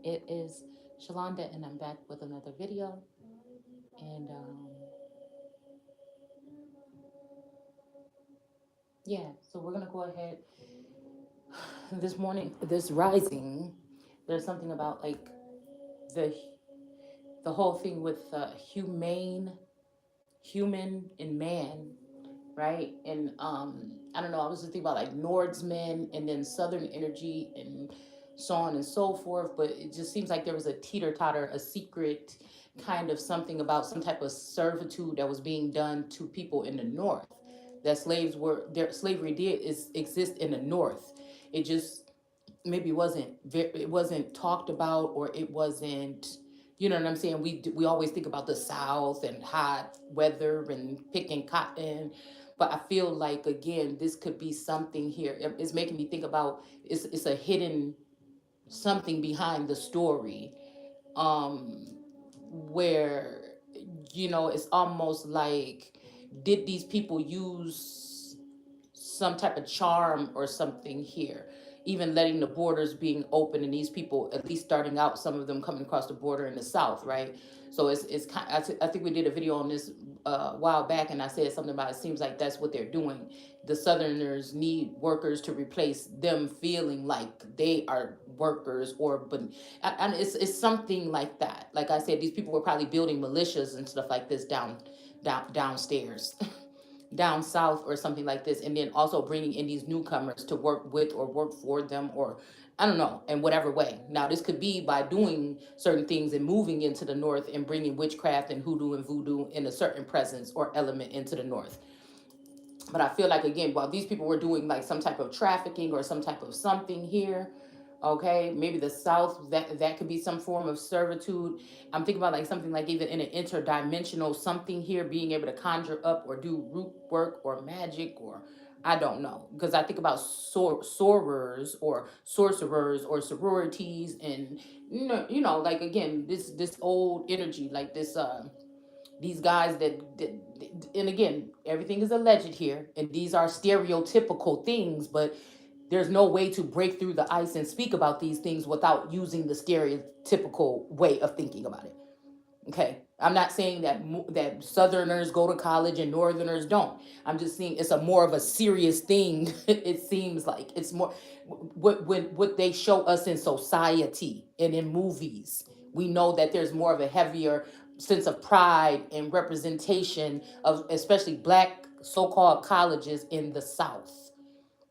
It is Shalonda, and I'm back with another video. And yeah, so we're gonna go ahead. This morning, this rising, there's something about like the the whole thing with human and man, right? And I don't know. I was just thinking about like Nordsmen and then Southern energy and so on and so forth. But it just seems like there was a teeter totter, a secret kind of something about some type of servitude that was being done to people in the North. That slavery did is exist in the North. It just maybe it wasn't talked about, or it wasn't, you know what I'm saying. We always think about the South and hot weather and picking cotton, but I feel like again this could be something here. It's making me think about it's a hidden something behind the story, um where it's almost like, did these people use some type of charm or something here, even letting the borders being open, and these people at least starting out, some of them coming across the border in the South, right? So it's kind, I think we did a video on this a while back, and I said something about, it seems like that's what they're doing. The Southerners need workers to replace them feeling like they are workers, or but and it's something like that. Like I said, these people were probably building militias and stuff like this downstairs down south or something like this, and then also bringing in these newcomers to work with or work for them, or I don't know, in whatever way. Now this could be by doing certain things and moving into the North and bringing witchcraft and hoodoo and voodoo in a certain presence or element into the North. But I feel like again, while these people were doing like some type of trafficking or some type of something here, okay, maybe the South, that could be some form of servitude. I'm thinking about like something like even in an interdimensional something here, being able to conjure up or do root work or magic, or I don't know, because I think about sorors or sorcerers or sororities, and like again this old energy, like this these guys that, and again, everything is alleged here, and these are stereotypical things, but there's no way to break through the ice and speak about these things without using the stereotypical way of thinking about it. Okay, I'm not saying that Southerners go to college and Northerners don't. I'm just saying it's a more of a serious thing. It seems like it's more what they show us in society and in movies. We know that there's more of a heavier sense of pride and representation of especially black so-called colleges in the South,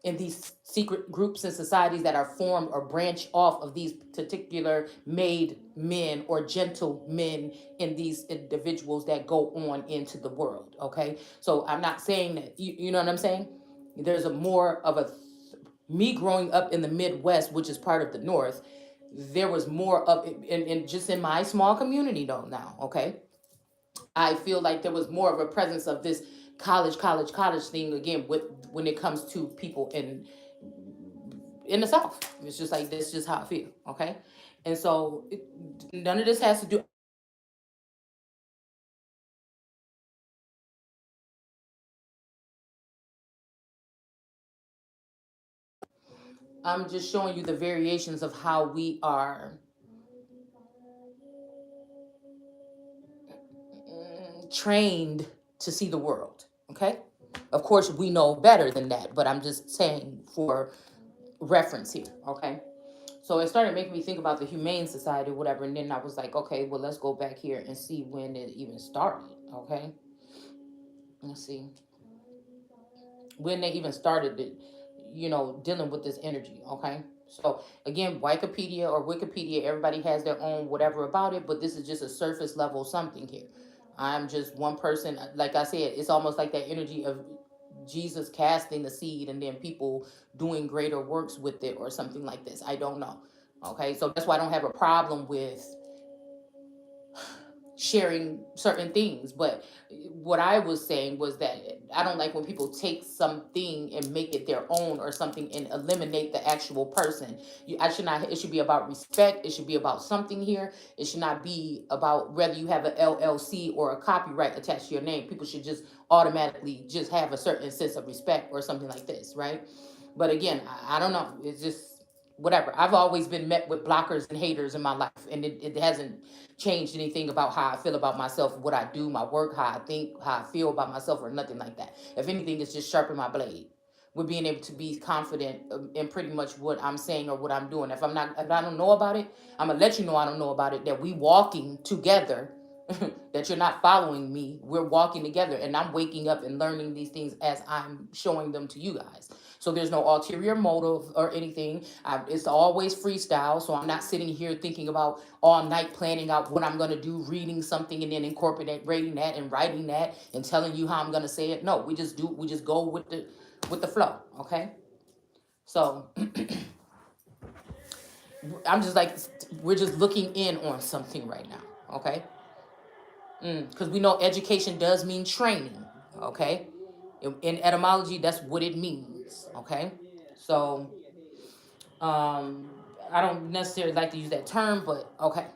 in these secret groups and societies that are formed or branch off of these particular made men or gentlemen in these individuals that go on into the world. Okay, so I'm not saying that, you know what I'm saying. There's a more of a, me growing up in the Midwest, which is part of the North, there was more of it in just in my small community though now. Okay, I feel like there was more of a presence of this college thing again with when it comes to people in the South. It's just like that's just how I feel. Okay, and so none of this has to do. I'm just showing you the variations of how we are trained to see the world. Okay, of course we know better than that, but I'm just saying for reference here. Okay, so it started making me think about the Humane Society or whatever, and then I was like, okay, well, let's go back here and see when it even started. Okay, let's see when they even started it, dealing with this energy. Okay, so again, Wikipedia or Wikipedia, everybody has their own whatever about it, but this is just a surface level something here. I'm just one person. Like I said, it's almost like that energy of Jesus casting the seed and then people doing greater works with it or something like this. I don't know. Okay, so that's why I don't have a problem with sharing certain things. But what I was saying was that I don't like when people take something and make it their own or something and eliminate the actual person. I should not, it should be about respect. It should be about something here. It should not be about whether you have an LLC or a copyright attached to your name. People should just automatically just have a certain sense of respect or something like this, right? But again, I don't know. It's just whatever. I've always been met with blockers and haters in my life, and it hasn't changed anything about how I feel about myself, what I do, my work, how I think, how I feel about myself, or nothing like that. If anything, it's just sharpen my blade. With being able to be confident in pretty much what I'm saying or what I'm doing. If I don't know about it, I'm gonna let you know I don't know about it. That we walking together, that you're not following me. We're walking together, and I'm waking up and learning these things as I'm showing them to you guys. So there's no ulterior motive or anything. It's always freestyle. So I'm not sitting here thinking about all night planning out what I'm gonna do, reading something and then incorporating that and writing that and telling you how I'm gonna say it. No, we just do. We just go with the flow. Okay. So I'm just like, we're just looking in on something right now. Okay. Because we know education does mean training. Okay. In etymology, that's what it means. Okay. So I don't necessarily like to use that term, but okay.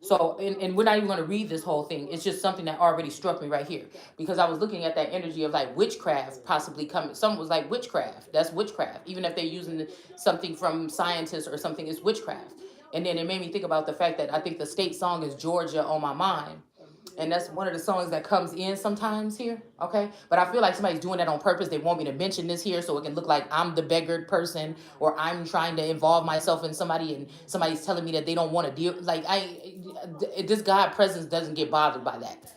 So, and we're not even going to read this whole thing. It's just something that already struck me right here, because I was looking at that energy of like witchcraft possibly coming. Someone was like, witchcraft. That's witchcraft. Even if they're using something from scientists or something, it's witchcraft. And then it made me think about the fact that I think the state song is Georgia on My Mind. And that's one of the songs that comes in sometimes here. Okay. But I feel like somebody's doing that on purpose. They want me to mention this here so it can look like I'm the beggared person, or I'm trying to involve myself in somebody and somebody's telling me that they don't want to deal. Like, this God presence doesn't get bothered by that.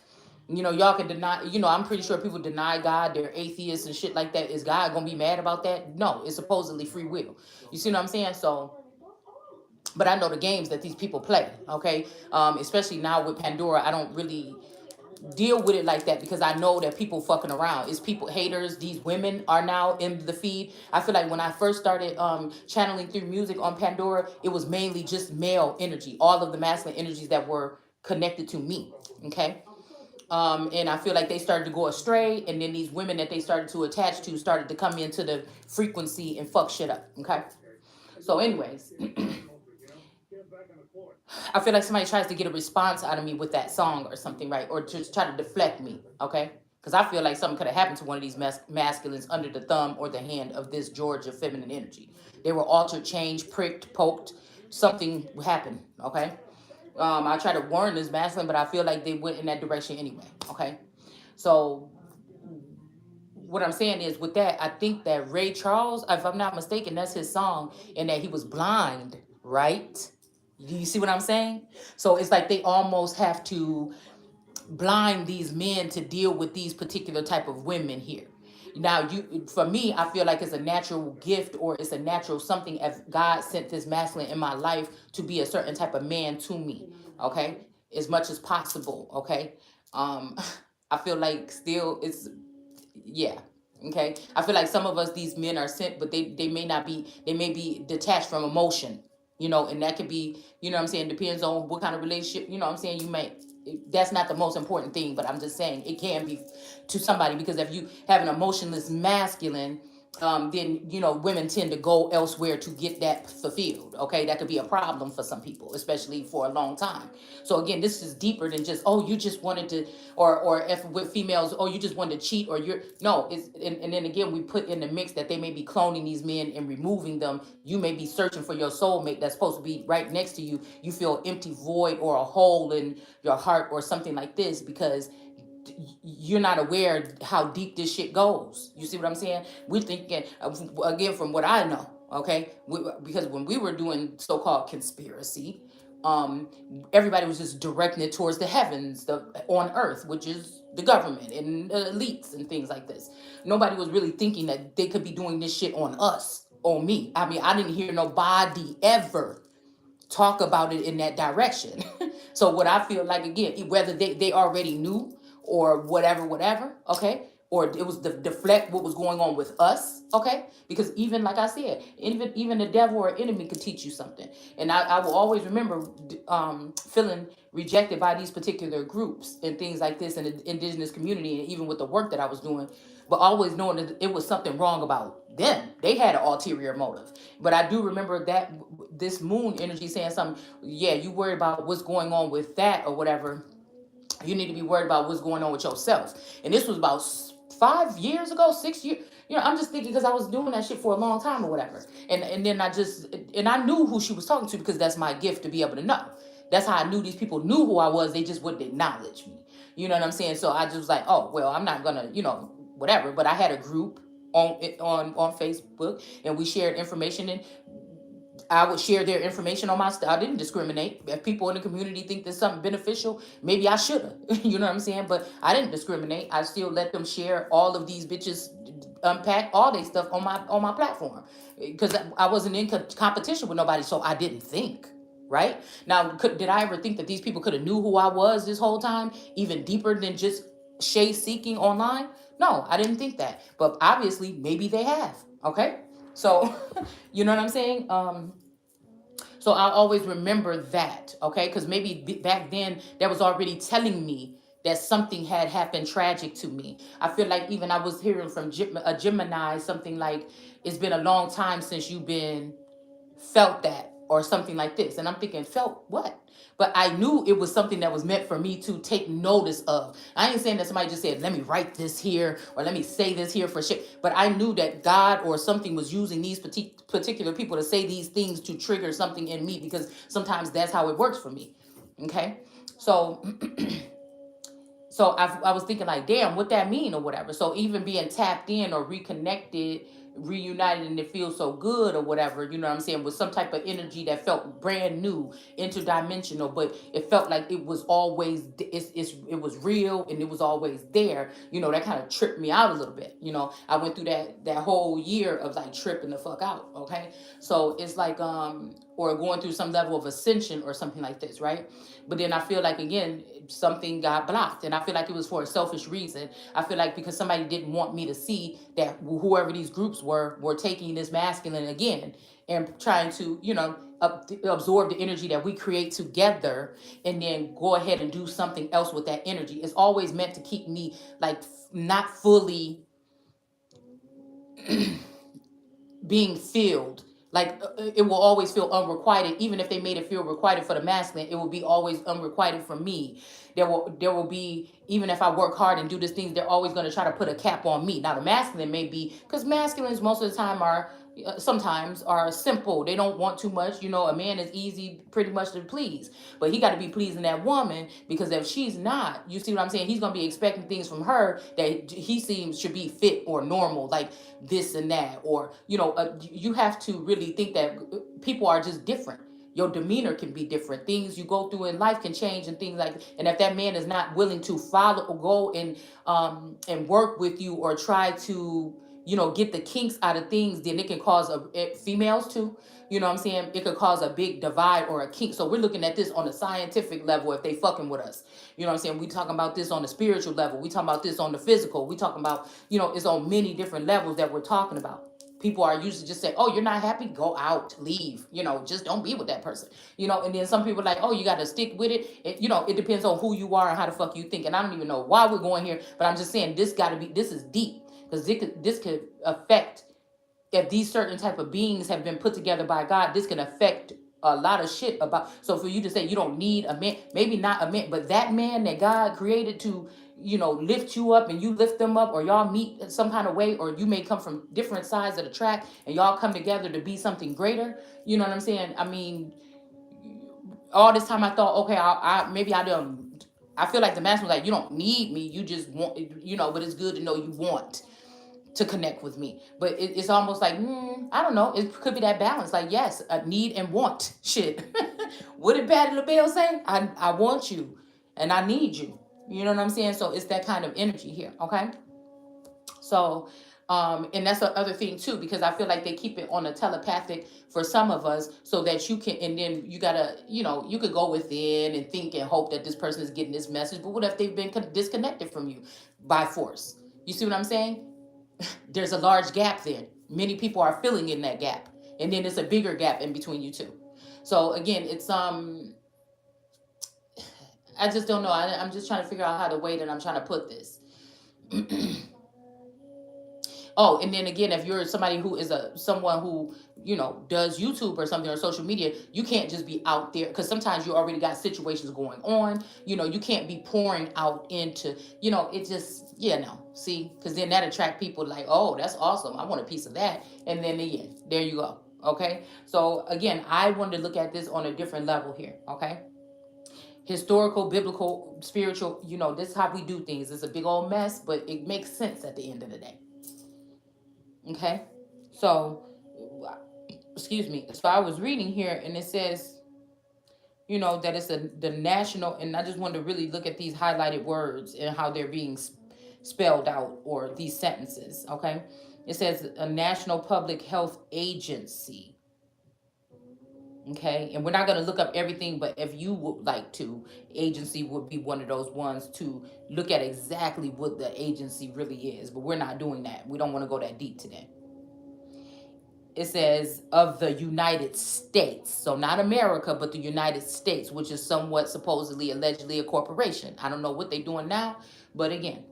Y'all can deny, I'm pretty sure people deny God, they're atheists and shit like that. Is God gonna be mad about that? No, it's supposedly free will. You see what I'm saying? So, but I know the games that these people play, okay? Especially now with Pandora, I don't really deal with it like that, because I know that people fucking around. It's people, haters. These women are now in the feed. I feel like when I first started channeling through music on Pandora, it was mainly just male energy, all of the masculine energies that were connected to me, okay? And I feel like they started to go astray, and then these women that they started to attach to started to come into the frequency and fuck shit up, okay? So anyways, I feel like somebody tries to get a response out of me with that song or something, right? Or just try to deflect me, okay? Because I feel like something could have happened to one of these masculines under the thumb or the hand of this Georgia feminine energy. They were altered, changed, pricked, poked. Something happened, okay? I try to warn this masculine, but I feel like they went in that direction anyway, okay? So what I'm saying is, with that, I think that Ray Charles, if I'm not mistaken, that's his song, and that he was blind, right? Do you see what I'm saying? So it's like they almost have to blind these men to deal with these particular type of women here. Now, for me, I feel like it's a natural gift, or it's a natural something, as God sent this masculine in my life to be a certain type of man to me, okay? As much as possible, okay? Um, I feel like still it's, yeah. Okay. I feel like some of us, these men are sent, but they may not be, they may be detached from emotion, and that could be, what I'm saying, depends on what kind of relationship, what I'm saying, you may, that's not the most important thing, but I'm just saying it can be to somebody, because if you have an emotionless masculine, then women tend to go elsewhere to get that fulfilled. Okay, that could be a problem for some people, especially for a long time. So again, this is deeper than just, oh, you just wanted to, or if with females, oh, you just wanted to cheat, or you're, no, it's, and then again, we put in the mix that they may be cloning these men and removing them. You may be searching for your soulmate that's supposed to be right next to you. You feel empty, void, or a hole in your heart or something like this, because you're not aware how deep this shit goes. You see what I'm saying? We're thinking, again, from what I know, okay? Because when we were doing so-called conspiracy, everybody was just directing it towards the heavens, on earth, which is the government and elites and things like this. Nobody was really thinking that they could be doing this shit on us, on me. I mean, I didn't hear nobody ever talk about it in that direction. So what I feel like, again, whether they already knew or whatever, okay, or it was the deflect what was going on with us, okay, because even like I said, even the devil or enemy could teach you something. And I will always remember feeling rejected by these particular groups and things like this in the indigenous community, and even with the work that I was doing, but always knowing that it was something wrong about them. They had an ulterior motive. But I do remember that this moon energy saying something, yeah, you worry about what's going on with that or whatever. You need to be worried about what's going on with yourself. And this was about 5 years ago, 6 years. I'm just thinking because I was doing that shit for a long time or whatever. And then and I knew who she was talking to because that's my gift to be able to know. That's how I knew these people knew who I was. They just wouldn't acknowledge me. You know what I'm saying? So I just was like, oh well, I'm not gonna, whatever. But I had a group on Facebook, and we shared information, and I would share their information on my stuff. I didn't discriminate. If people in the community think there's something beneficial, maybe I should have. You know what I'm saying? But I didn't discriminate. I still let them share all of these bitches unpack all their stuff on my platform because I wasn't in competition with nobody, so I didn't think. Right now, did I ever think that these people could have knew who I was this whole time, even deeper than just Shay seeking online? No, I didn't think that. But obviously, maybe they have. Okay, so you know what I'm saying? So I'll always remember that, okay? Because maybe back then that was already telling me that something had happened tragic to me. I feel like even I was hearing from a Gemini something like, it's been a long time since you've been felt that or something like this. And I'm thinking, felt what? But I knew it was something that was meant for me to take notice of. I ain't saying that somebody just said, let me write this here or let me say this here for shit. But I knew that God or something was using these particular people to say these things to trigger something in me, because sometimes that's how it works for me. Okay. So I was thinking like, damn, what that mean or whatever. So even being tapped in or reconnected, reunited, and it feels so good or whatever, you know what I'm saying, with some type of energy that felt brand new, interdimensional, but it felt like it was always, it was real and it was always there. That kind of tripped me out a little bit. I went through that whole year of like tripping the fuck out. Okay. So it's like, or going through some level of ascension or something like this, right? But then I feel like, again, something got blocked, and I feel like it was for a selfish reason. I feel like because somebody didn't want me to see that whoever these groups were taking this masculine again and trying to, absorb the energy that we create together, and then go ahead and do something else with that energy. It's always meant to keep me like not fully being filled. Like it will always feel unrequited. Even if they made it feel requited for the masculine, it will be always unrequited for me. There will be, even if I work hard and do these things, they're always going to try to put a cap on me. Now the masculine may be, because masculines most of the time are sometimes are simple. They don't want too much. A man is easy pretty much to please, but he got to be pleasing that woman, because if she's not, you see what I'm saying, he's going to be expecting things from her that he seems should be fit or normal, like this and that, or you have to really think that people are just different. Your demeanor can be different. Things you go through in life can change, and things like, and if that man is not willing to follow or go and work with you, or try to get the kinks out of things, then it can cause females too. You know what I'm saying? It could cause a big divide or a kink. So we're looking at this on a scientific level if they fucking with us. You know what I'm saying? We talking about this on the spiritual level. We talking about this on the physical. We talking about, it's on many different levels that we're talking about. People are usually just say, oh, you're not happy? Go out, leave. Just don't be with that person. And then some people are like, oh, you got to stick with it. It depends on who you are and how the fuck you think. And I don't even know why we're going here, but I'm just saying this is deep, because this could affect, if these certain type of beings have been put together by God, this can affect a lot of shit about. So for you to say you don't need a man, maybe not a man, but that man that God created to, lift you up and you lift them up, or y'all meet some kind of way, or you may come from different sides of the track and y'all come together to be something greater. You know what I'm saying? I mean, all this time I thought, okay, I don't. I feel like the master was like, you don't need me, you just want, but it's good to know you want to connect with me. But it's almost like, I don't know, it could be that balance. Like, yes, a need and want shit. What did Patti LaBelle say? I want you and I need you. You know what I'm saying? So it's that kind of energy here. Okay. So, and that's the other thing too, because I feel like they keep it on a telepathic for some of us, so that you can, and then you gotta, you could go within and think and hope that this person is getting this message. But what if they've been disconnected from you by force? You see what I'm saying? There's a large gap there. Many people are filling in that gap, and then there's a bigger gap in between you two. So again, it's I just don't know. I'm just trying to figure out how the way that I'm trying to put this. Oh, and then again, if you're somebody who is someone who, does YouTube or something, or social media, you can't just be out there, because sometimes you already got situations going on. You can't be pouring out into, it just, no. See, because then that attract people like, oh, that's awesome, I want a piece of that. And then again, there you go. Okay. So again, I wanted to look at this on a different level here. Okay. Historical, biblical, spiritual, this is how we do things. It's a big old mess, but it makes sense at the end of the day. Okay. So, excuse me. So I was reading here, and it says, that it's the national, and I just wanted to really look at these highlighted words and how they're being spelled out, or these sentences. Okay. It says a national public health agency. Okay. And we're not going to look up everything, but if you would like to, agency would be one of those ones to look at exactly what the agency really is. But we're not doing that. We don't want to go that deep today. It says of the United States. So not America, but the United States, which is somewhat supposedly, allegedly a corporation. I don't know what they're doing now, but again.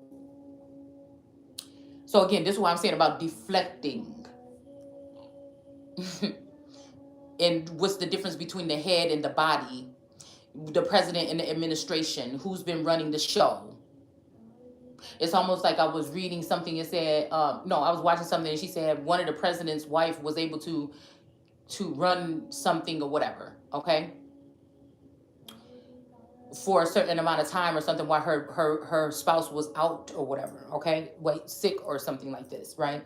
So again, this is what I'm saying about deflecting. And what's the difference between the head and the body, the president and the administration, who's been running the show. It's almost like I was reading something. It said, no, I was watching something, and she said one of the president's wife was able to run something or whatever, okay, for a certain amount of time or something, while her spouse was out or whatever, okay, sick or something like this, right?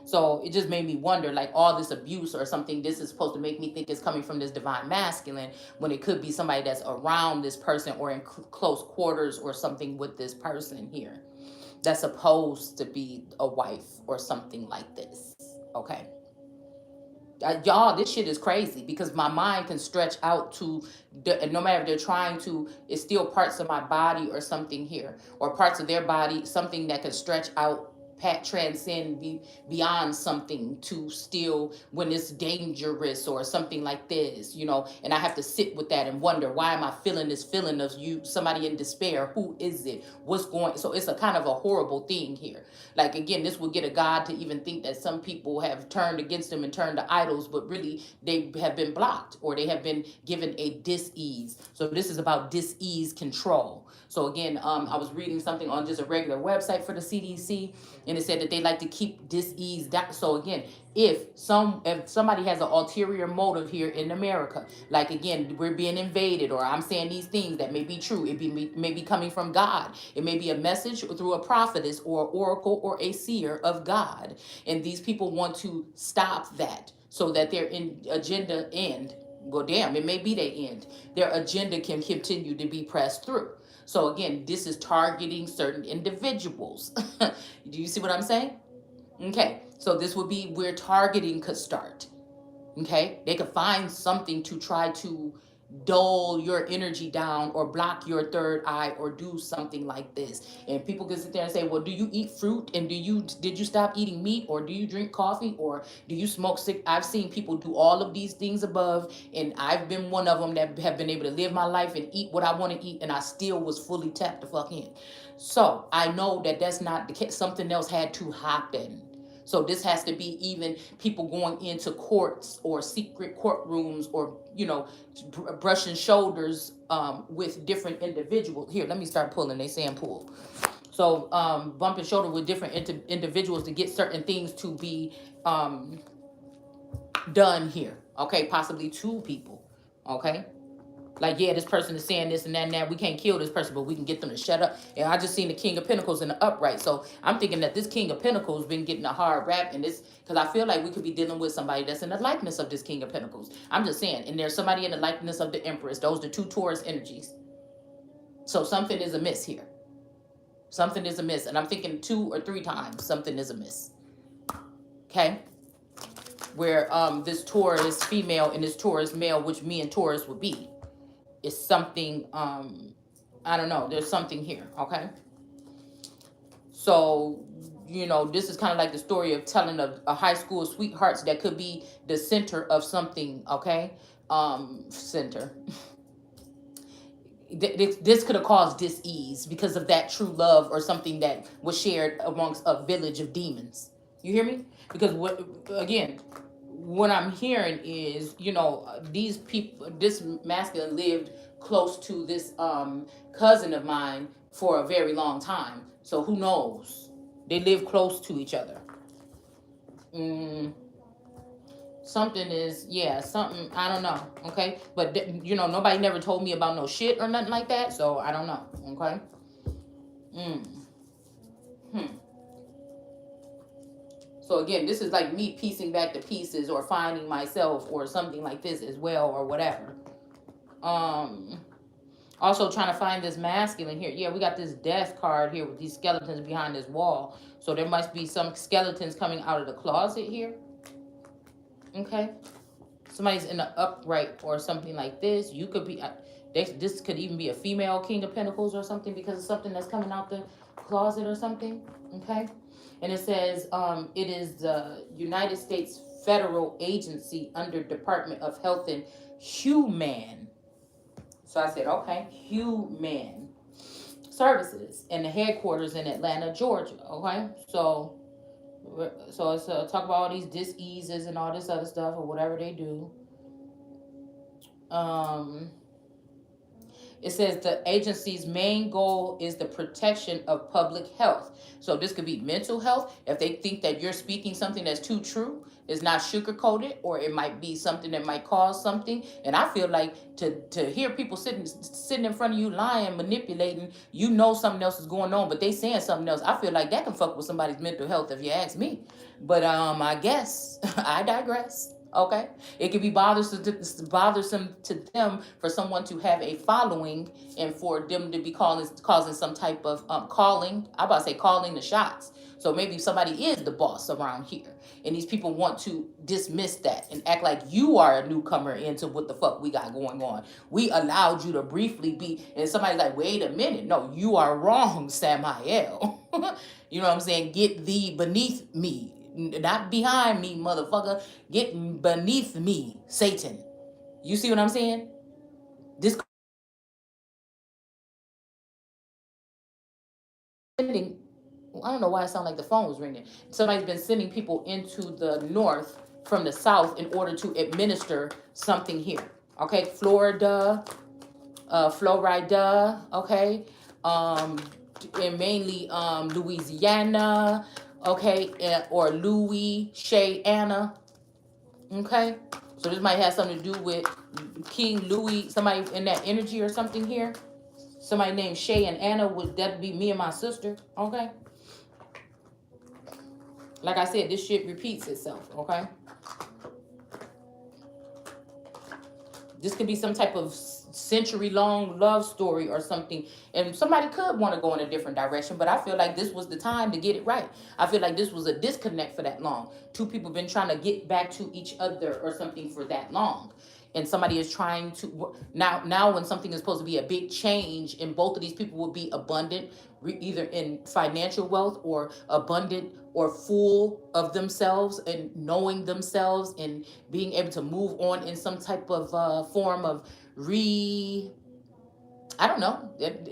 So it just made me wonder, like, all this abuse or something, this is supposed to make me think it's coming from this divine masculine, when it could be somebody that's around this person or in close quarters or something with this person here, that's supposed to be a wife or something like this. Okay. Y'all, this shit is crazy, because my mind can stretch out to no matter if they're trying to, it's still parts of my body or something here, or parts of their body, something that can stretch out, transcend, beyond something, to still, when it's dangerous or something like this, and I have to sit with that and wonder, why am I feeling this feeling of somebody in despair? Who is it? What's going? So it's a kind of a horrible thing here. Like, again, this will get a God to even think that some people have turned against him and turned to idols, but really they have been blocked, or they have been given a dis-ease. So this is about dis-ease control. So again, I was reading something on just a regular website for the CDC, and it said that they like to keep dis-ease down. So again, if somebody has an ulterior motive here in America, like, again, we're being invaded, or I'm saying these things that may be true, may be coming from God, it may be a message through a prophetess or oracle or a seer of God, and these people want to stop that so that their agenda end. Well, damn, it may be their end. Their agenda can continue to be pressed through. So again, this is targeting certain individuals. Do you see what I'm saying? Okay, so this would be where targeting could start. Okay, they could find something to try to dull your energy down, or block your third eye, or do something like this. And people can sit there and say, well, do you eat fruit, and did you stop eating meat, or do you drink coffee, or do you smoke cigarettes? I've seen people do all of these things above, and I've been one of them that have been able to live my life and eat what I want to eat, and I still was fully tapped the fuck in. So I know that that's not the case. Something else had to happen. So this has to be even people going into courts or secret courtrooms, or, brushing shoulders with different individuals. Here, let me start pulling. They saying pull. So bumping shoulder with different individuals to get certain things to be done here. Okay, possibly two people. Okay. Like, yeah, this person is saying this and that and that. We can't kill this person, but we can get them to shut up. And I just seen the King of Pentacles in the upright. So I'm thinking that this King of Pentacles been getting a hard rap, and this, because I feel like we could be dealing with somebody that's in the likeness of this King of Pentacles. I'm just saying. And there's somebody in the likeness of the Empress. Those are two Taurus energies. So something is amiss here. Something is amiss. And I'm thinking 2 or 3 times something is amiss. Okay? Where this Taurus female and this Taurus male, which me and Taurus would be, is something, I don't know, there's something here. Okay, so this is kind of like the story of telling a high school sweethearts that could be the center of something. Okay, center. This could have caused dis-ease because of that true love or something that was shared amongst a village of demons. You hear me? Because what I'm hearing is, these people, this masculine lived close to this cousin of mine for a very long time. So who knows? They live close to each other. Mm, something is, yeah, something, I don't know. Okay, but nobody never told me about no shit or nothing like that, so I don't know. Okay. mm. hmm. So again, this is like me piecing back the pieces or finding myself or something like this as well, or whatever. um Also trying to find this masculine here. Yeah, we got this death card here with these skeletons behind this wall, so there must be some skeletons coming out of the closet here. Okay, somebody's in the upright or something like this. You could be this could even be a female king of pentacles or something, because of something that's coming out the closet or something. Okay, and it says it is the United States federal agency under Department of Health and Human. So I said, okay, Human Services, and the headquarters in Atlanta, Georgia. Okay, so it's talk about all these diseases and all this other stuff or whatever they do. um It says the agency's main goal is the protection of public health. So this could be mental health. If they think that you're speaking something that's too true, it's not sugar coated, or it might be something that might cause something. And I feel like to hear people sitting in front of you lying, manipulating, something else is going on, but they saying something else. I feel like that can fuck with somebody's mental health, if you ask me. But I guess I digress. Okay, it can be bothersome to them for someone to have a following, and for them to be causing some type of calling. I about to say calling the shots. So maybe somebody is the boss around here, and these people want to dismiss that and act like you are a newcomer into what the fuck we got going on. We allowed you to briefly be, and somebody's like, wait a minute, no, you are wrong, Samael. You know what I'm saying? Get thee beneath me, not behind me, motherfucker. Get beneath me, Satan. You see what I'm saying? This sending, I don't know why it sounded like the phone was ringing. Somebody's been sending people into the north from the south in order to administer something here. Okay, Florida, Florida, okay, um, and mainly Louisiana, okay, or Louis, Shay, Anna, okay. So this might have something to do with King Louis, somebody in that energy or something here. Somebody named Shay and Anna, would that be me and my sister? Okay. Like I said, this shit repeats itself. Okay. This could be some type of century-long love story or something, and somebody could want to go in a different direction, but I feel like this was the time to get it right. I feel like this was a disconnect for that long. Two people been trying to get back to each other or something for that long, and somebody is trying to now when something is supposed to be a big change, and both of these people will be abundant, either in financial wealth, or abundant or full of themselves and knowing themselves and being able to move on in some type of form of re I don't know.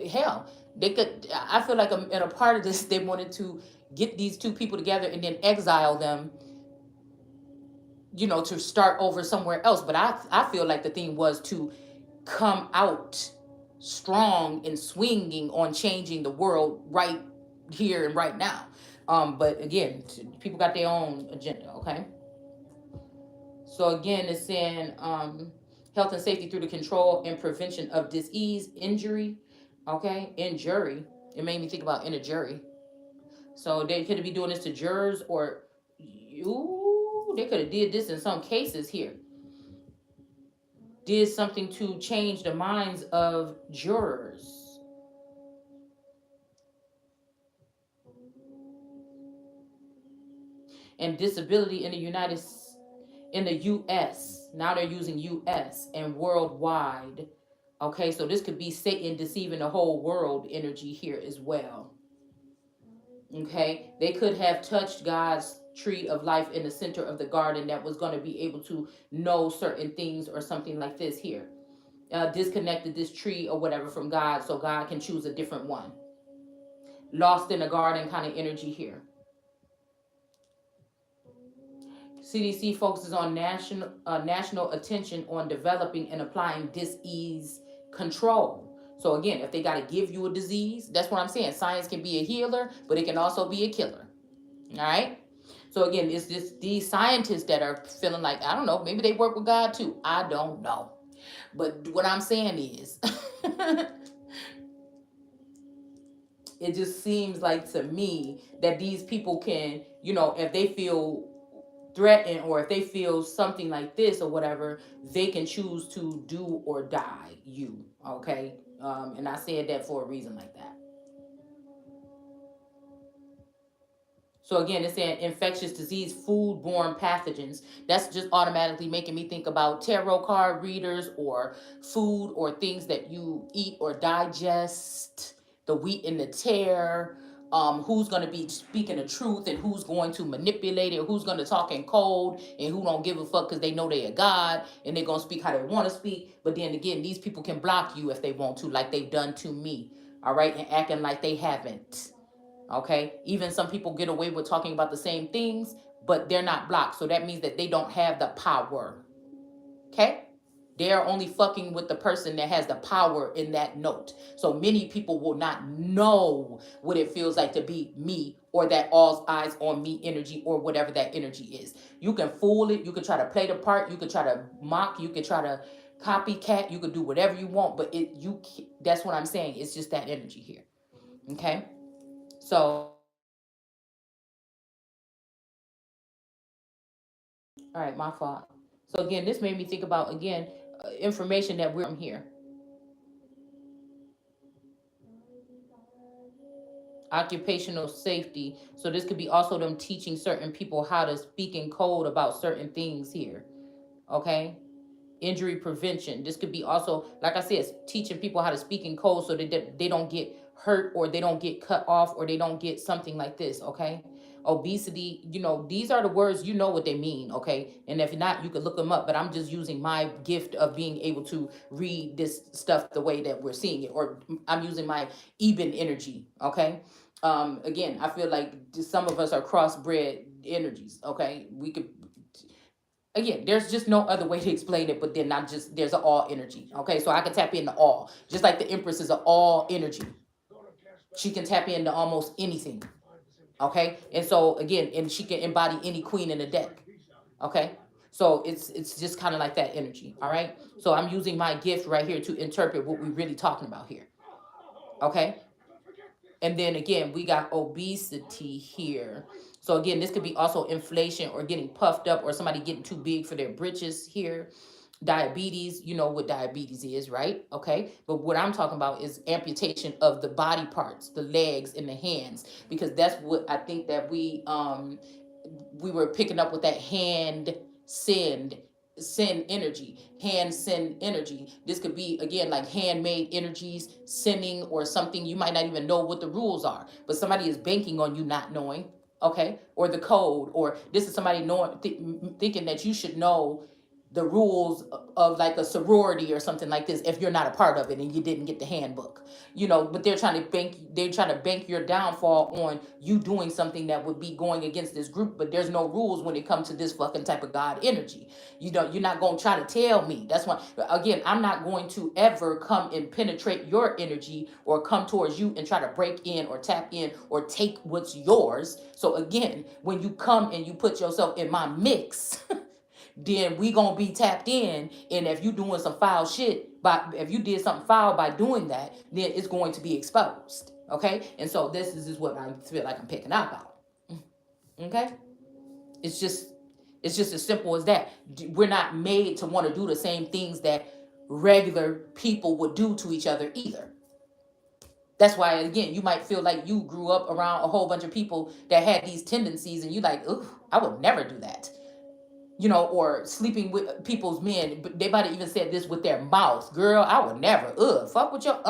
Hell, they could. I feel like in a part of this, they wanted to get these two people together and then exile them, to start over somewhere else. But I feel like the thing was to come out strong and swinging on changing the world right here and right now. But again, people got their own agenda. Okay. So again, it's saying health and safety through the control and prevention of disease, injury. Okay, injury. It made me think about in a jury. So they could be doing this to jurors, or you. They could have did this in some cases here. Did something to change the minds of jurors. And disability in the US. Now they're using US and worldwide. Okay, so this could be Satan deceiving the whole world energy here as well. Okay, they could have touched God's tree of life in the center of the garden that was going to be able to know certain things or something like this here. Disconnected this tree or whatever from God so God can choose a different one. Lost in a garden kind of energy here. CDC focuses on national attention on developing and applying disease control. So again, if they got to give you a disease, that's what I'm saying. Science can be a healer, but it can also be a killer. All right. So again, it's just these scientists that are feeling like, I don't know, maybe they work with God too. I don't know. But what I'm saying is, it just seems like to me that these people can, if they feel threatened or if they feel something like this or whatever, they can choose to do or die you. Okay. And I said that for a reason like that. So again, it's saying infectious disease, foodborne pathogens. That's just automatically making me think about tarot card readers or food or things that you eat or digest, the wheat and the tear. Who's going to be speaking the truth and who's going to manipulate it, who's going to talk in code and who don't give a fuck because they know they're a god and they're going to speak how they want to speak. But then again, these people can block you if they want to, like they've done to me. All right. And acting like they haven't. Okay, even some people get away with talking about the same things, but they're not blocked. So that means that they don't have the power. Okay, they're only fucking with the person that has the power in that note. So many people will not know what it feels like to be me or that all eyes on me energy or whatever that energy is. You can fool it, you can try to play the part, you can try to mock, you can try to copycat, you can do whatever you want, but that's what I'm saying. It's just that energy here. Okay. So, all right, my fault. So again, this made me think about again information that we're here. Occupational safety. So this could be also them teaching certain people how to speak in code about certain things here. Okay. Injury prevention. This could be also, like I said, teaching people how to speak in code so that they don't get hurt or they don't get cut off or they don't get something like this. Okay. Obesity, these are the words, what they mean. Okay. And if not, you could look them up, but I'm just using my gift of being able to read this stuff the way that we're seeing it, or I'm using my Eben energy. Okay. Again, I feel like some of us are crossbred energies. Okay. We could, again, there's just no other way to explain it, but then not just, there's an all energy. Okay, so I can tap into all, just like the Empress is an all energy. She can tap into almost anything. Okay, and so again, and she can embody any queen in the deck. Okay, so it's just kind of like that energy. All right, so I'm using my gift right here to interpret what we're really talking about here. Okay, and then again, we got obesity here. So again, this could be also inflation or getting puffed up or somebody getting too big for their britches here. Diabetes, you know what diabetes is, right? Okay. But what I'm talking about is amputation of the body parts, the legs and the hands, because that's what I think that we were picking up with that hand send energy, hand send energy. This could be again like handmade energies sending or something. You might not even know what the rules are, but somebody is banking on you not knowing. Okay, or the code, or this is somebody knowing thinking that you should know the rules of like a sorority or something like this if you're not a part of it and you didn't get the handbook. But they're trying to bank your downfall on you doing something that would be going against this group, but there's no rules when it comes to this fucking type of God energy. You're not going to try to tell me. That's why, again, I'm not going to ever come and penetrate your energy or come towards you and try to break in or tap in or take what's yours. So again, when you come and you put yourself in my mix, then we gonna be tapped in. And if you doing some foul shit, but if you did something foul by doing that, then it's going to be exposed. Okay, and so this is what I feel like I'm picking up on. Okay, it's just as simple as that. We're not made to want to do the same things that regular people would do to each other either. That's why, again, you might feel like you grew up around a whole bunch of people that had these tendencies and you like, ooh, I would never do that. Or sleeping with people's men. But they might have even said this with their mouth. Girl, I would never, fuck with your,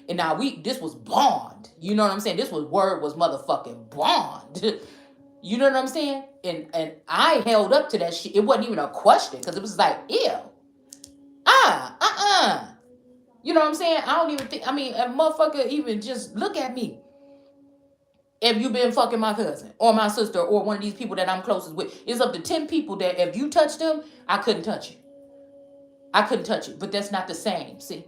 And now this was bond. You know what I'm saying? This was motherfucking bond. You know what I'm saying? And I held up to that shit. It wasn't even a question because it was like, ew. You know what I'm saying? I don't even think, a motherfucker even just look at me. if you been fucking my cousin or my sister or one of these people that I'm closest with. It's up to 10 people that if you touch them, I couldn't touch you. I couldn't touch it. But that's not the same. See?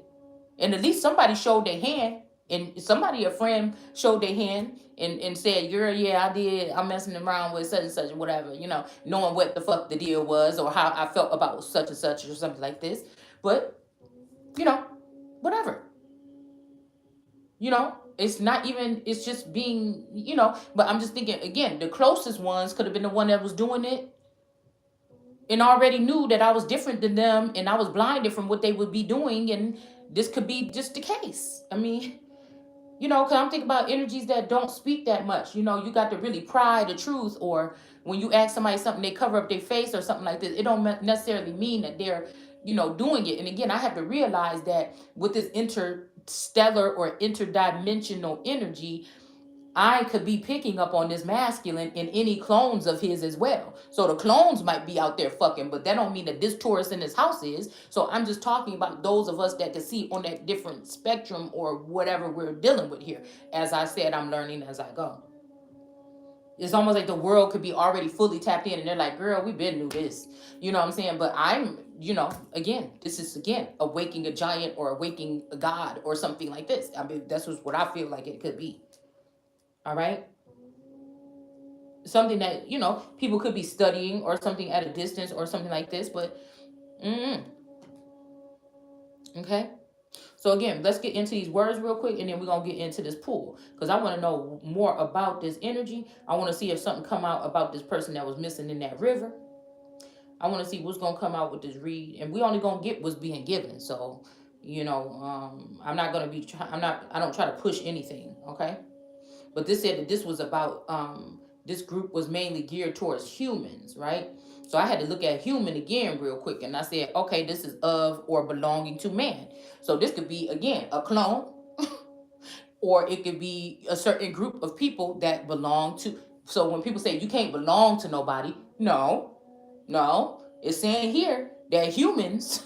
And at least somebody showed their hand. And somebody, a friend, showed their hand and said, girl, yeah, I did. I'm messing around with such and such or whatever, knowing what the fuck the deal was or how I felt about such and such or something like this. But, whatever. It's not even, it's just being, but I'm just thinking, again, the closest ones could have been the one that was doing it and already knew that I was different than them and I was blinded from what they would be doing. And this could be just the case. I mean, because I'm thinking about energies that don't speak that much. You got to really pry the truth, or when you ask somebody something, they cover up their face or something like this. It don't necessarily mean that they're, doing it. And again, I have to realize that with this interstellar or interdimensional energy, I could be picking up on this masculine in any clones of his as well. So the clones might be out there fucking, but that don't mean that this Taurus in this house is. So I'm just talking about those of us that can see on that different spectrum or whatever we're dealing with here. As I said, I'm learning as I go. It's almost like the world could be already fully tapped in and they're like, girl, we've been through this. You know what I'm saying? But I'm, again, this is, awaking a giant or awaking a god or something like this. I mean, that's what I feel like it could be. All right. Something that, people could be studying or something at a distance or something like this. But, okay. So again, let's get into these words real quick, and then we're going to get into this pool. Because I want to know more about this energy. I want to see if something come out about this person that was missing in that river. I want to see what's going to come out with this read. And we only going to get what's being given. So, I'm not going to be, I don't try to push anything. Okay. But this said that this was about, this group was mainly geared towards humans, right? So I had to look at human again real quick. And I said, okay, this is of or belonging to man. So this could be, again, a clone. Or it could be a certain group of people that belong to. So when people say you can't belong to nobody, no. It's saying here that humans...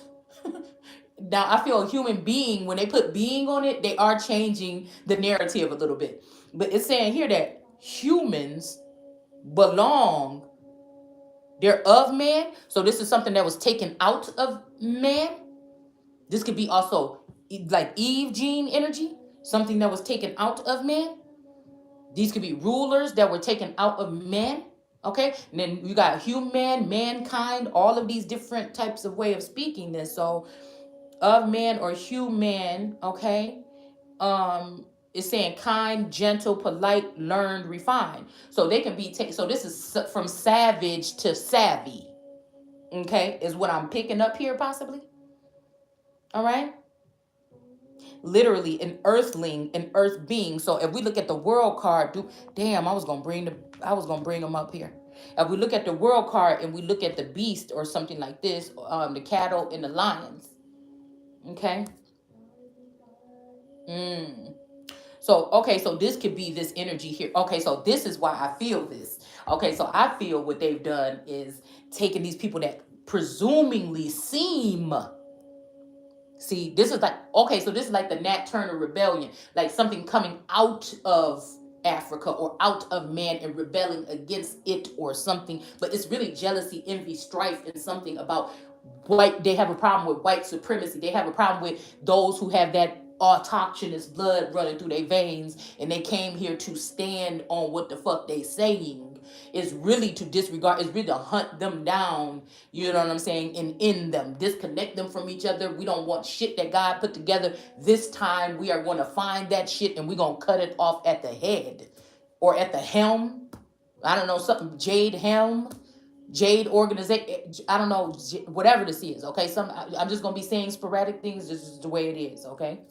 Now, I feel a human being, when they put being on it, they are changing the narrative a little bit. But it's saying here that humans belong, they're of man. So this is something that was taken out of man. This could be also like Eve gene energy, something that was taken out of man. These could be rulers that were taken out of man. Okay. And then you got human, mankind, all of these different types of way of speaking this. So of man or human, okay? It's saying kind, gentle, polite, learned, refined. So they can be so this is from savage to savvy, okay? Is what I'm picking up here possibly. All right? Literally an earthling, an earth being. So if we look at the world card, damn, I was gonna bring them up here. If we look at the world card and we look at the beast or something like this, the cattle and the lions. Okay. So, okay, so this could be this energy here. Okay, so this is why I feel this. Okay, so I feel what they've done is taking these people that presumably seem... See, this is like, okay, so this is like the Nat Turner rebellion, like something coming out of Africa or out of man and rebelling against it or something. But it's really jealousy, envy, strife, and something about white. They have a problem with white supremacy. They have a problem with those who have that autochthonous blood running through their veins, and they came here to stand on what the fuck they saying. Is really to disregard, is really to hunt them down, you know what I'm saying, and in them, disconnect them from each other. We don't want shit that God put together. This time we are going to find that shit and we're going to cut it off at the head or at the helm. I don't know, something, Jade helm, Jade organization, I don't know, whatever this is, okay? I'm just going to be saying sporadic things, this is the way it is, okay?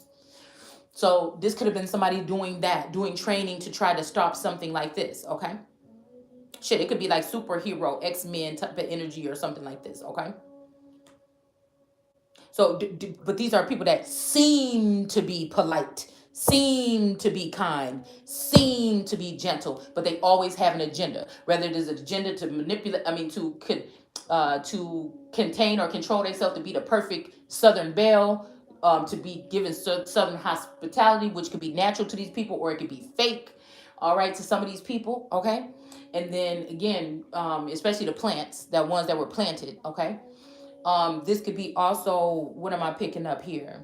So this could have been somebody doing that, doing training to try to stop something like this, okay? Shit, it could be like superhero, X-Men type of energy or something like this, okay? So, but these are people that seem to be polite, seem to be kind, seem to be gentle, but they always have an agenda. Whether it is an agenda to manipulate, to contain or control themselves, to be the perfect Southern belle, to be given Southern hospitality, which could be natural to these people, or it could be fake. all right, to some of these people, okay? And then again, especially the plants, that ones that were planted, okay? This could be also, what am I picking up here?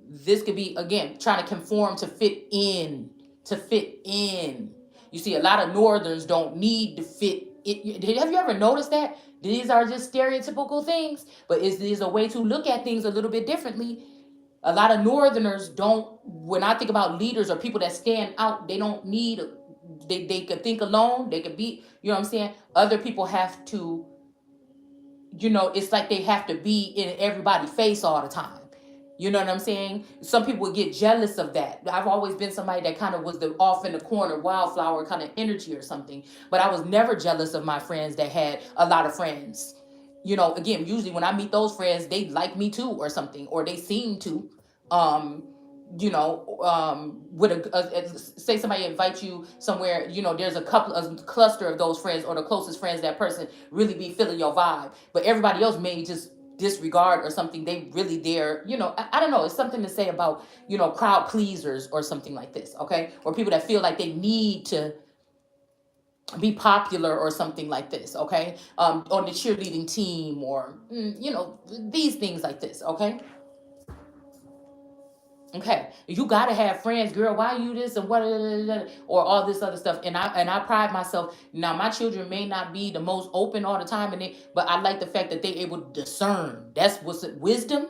This could be, again, trying to conform to fit in, to fit in. You see, a lot of northerns don't need to fit it. Have you ever noticed that? These are just stereotypical things, but is a way to look at things a little bit differently. A lot of northerners don't, when I think about leaders or people that stand out, they don't need, they could think alone, they could be, you know what I'm saying? Other people have to, it's like they have to be in everybody's face all the time. You know what I'm saying? Some people would get jealous of that. I've always been somebody that kind of was the off in the corner, wildflower kind of energy or something. But I was never jealous of my friends that had a lot of friends. Again, usually when I meet those friends, they like me too or something, or they seem to. Um, with say somebody invites you somewhere, there's a cluster of those friends or the closest friends, that person really be feeling your vibe, but everybody else may just disregard or something. They really there, I don't know, it's something to say about, crowd pleasers or something like this, okay? Or people that feel like they need to be popular or something like this, okay? On the cheerleading team, or these things like this, okay? Okay, you gotta have friends, girl. Why you this and what, or all this other stuff. And I pride myself. Now my children may not be the most open all the time, but I like the fact that they able to discern. That's what's it, wisdom,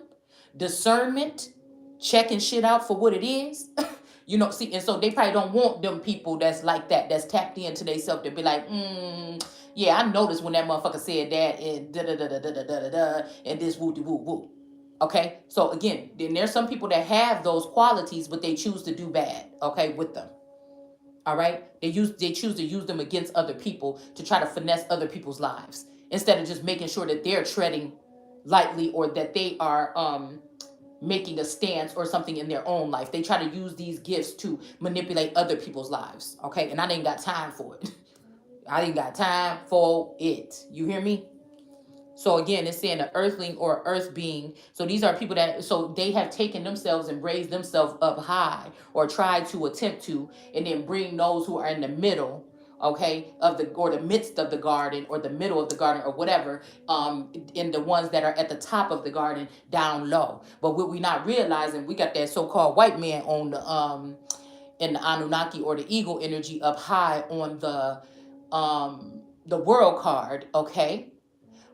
discernment, checking shit out for what it is. See, and so they probably don't want them people that's like that, that's tapped into themselves, to be like, yeah, I noticed when that motherfucker said that and da da da da da da da da and this woo woo woo. Okay, so again, then there's some people that have those qualities, but they choose to do bad, okay, with them. All right, they choose to use them against other people to try to finesse other people's lives, instead of just making sure that they're treading lightly, or that they are making a stance or something in their own life. They try to use these gifts to manipulate other people's lives, okay? And I ain't got time for it. I ain't got time for it. You hear me? So again, it's saying an earthling or earth being. So these are people that, so they have taken themselves and raised themselves up high, or tried to attempt to, and then bring those who are in the middle, okay, of the, or the midst of the garden, or the middle of the garden, or whatever, in the ones that are at the top of the garden down low. But what we not realizing, we got that so-called white man on the in the Anunnaki or the eagle energy up high on the world card, okay?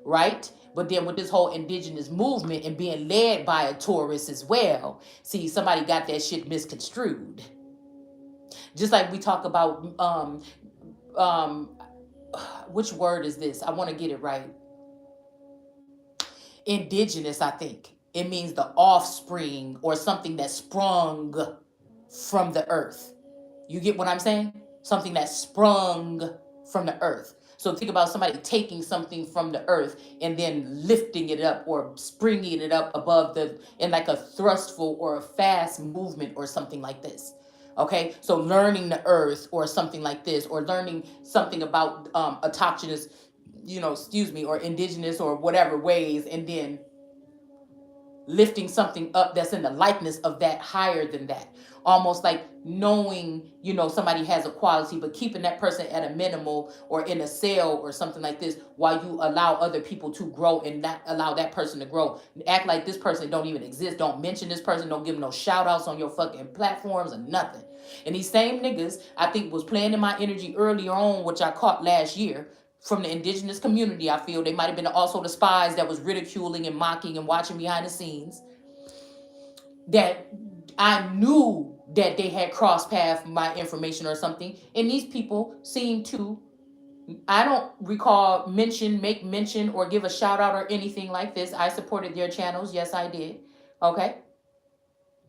Right? But then with this whole indigenous movement and being led by a Taurus as well, see, somebody got that shit misconstrued. Just like we talk about, which word is this? I want to get it right. Indigenous, I think. It means the offspring, or something that sprung from the earth. You get what I'm saying? Something that sprung from the earth. So think about somebody taking something from the earth and then lifting it up, or springing it up above in like a thrustful or a fast movement or something like this. Okay, so learning the earth or something like this, or learning something about autochthonous, or indigenous or whatever ways, and then lifting something up that's in the likeness of that, higher than that. Almost like knowing, somebody has a quality, but keeping that person at a minimal or in a cell or something like this, while you allow other people to grow and not allow that person to grow. Act like this person don't even exist. Don't mention this person. Don't give them no shout outs on your fucking platforms or nothing. And these same niggas, I think, was playing in my energy earlier on, which I caught last year, from the indigenous community. I feel they might have been also the spies that was ridiculing and mocking and watching behind the scenes, that I knew that they had crossed path my information or something. And these people seem to, I don't recall make mention or give a shout out or anything like this. I supported their channels. Yes, I did. Okay.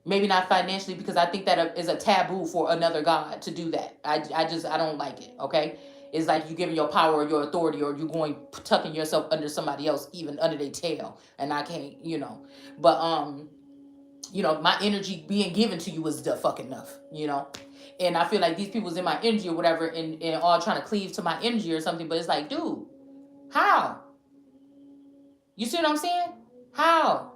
Maybe not financially, because I think that is a taboo for another god to do that. I don't like it. Okay. It's like you giving your power or your authority, or you going tucking yourself under somebody else, even under their tail. And I can't, but my energy being given to you is the fuck enough, and I feel like these people's in my energy or whatever, and all trying to cleave to my energy or something. But it's like, dude, how? You see what I'm saying? How?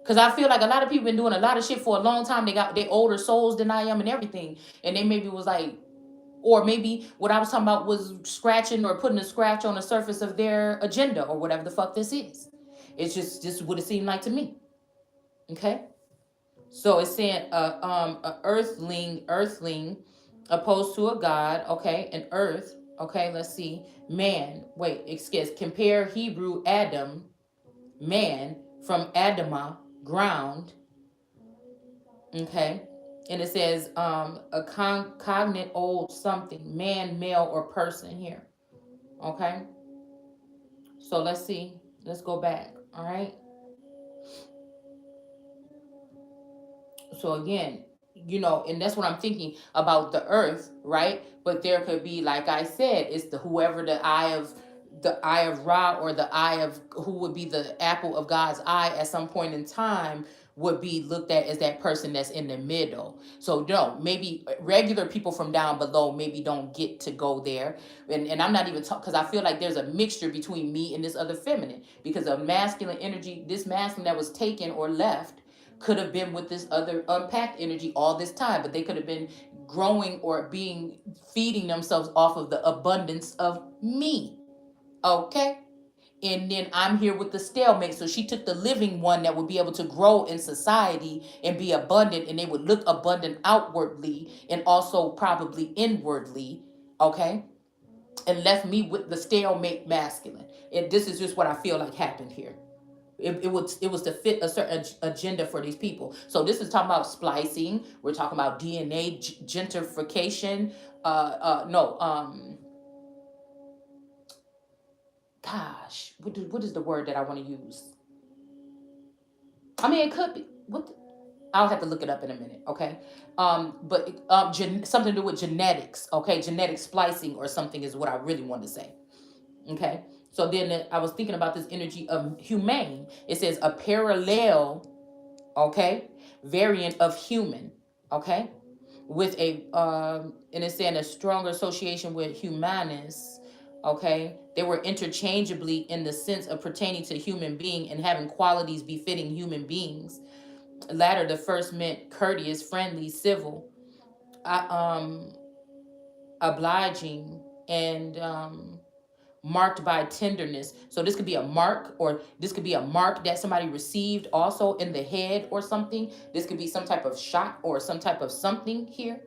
Because I feel like a lot of people been doing a lot of shit for a long time. They older souls than I am and everything. And they maybe was like, or maybe what I was talking about was scratching or putting a scratch on the surface of their agenda or whatever the fuck this is. It's just what it seemed like to me. Okay. So it's saying a earthling opposed to a god, okay, an earth, okay, let's see. Man, wait, excuse, compare Hebrew Adam, man, from Adamah, ground, okay. And it says a cognate old something, man, male, or person here. Okay. So let's see. Let's go back. All right. So again, and that's what I'm thinking about the earth, right? But there could be, like I said, it's the whoever the eye of Ra, or the eye of who would be the apple of God's eye at some point in time, would be looked at as that person that's in the middle. So no, maybe regular people from down below maybe don't get to go there. And I'm not even talking, because I feel like there's a mixture between me and this other feminine, because of masculine energy, this masculine that was taken or left could have been with this other unpacked energy all this time, but they could have been growing or feeding themselves off of the abundance of me. Okay. And then I'm here with the stalemate. So she took the living one that would be able to grow in society and be abundant, and they would look abundant outwardly and also probably inwardly. Okay. And left me with the stalemate masculine. And this is just what I feel like happened here. It was to fit a certain agenda for these people. So this is talking about splicing. We're talking about DNA gentrification. No. Gosh, what is the word that I want to use? I mean, it could be I'll have to look it up in a minute. Okay. But something to do with genetics. Okay, genetic splicing or something is what I really want to say. Okay. So then I was thinking about this energy of humane. It says a parallel, okay, variant of human, okay, with and it's saying a stronger association with humanus, okay. They were interchangeably in the sense of pertaining to human being and having qualities befitting human beings. Latter, the first meant courteous, friendly, civil, obliging, and marked by tenderness. So this could be a mark, or this could be a mark that somebody received also in the head or something. This could be some type of shot or some type of something here.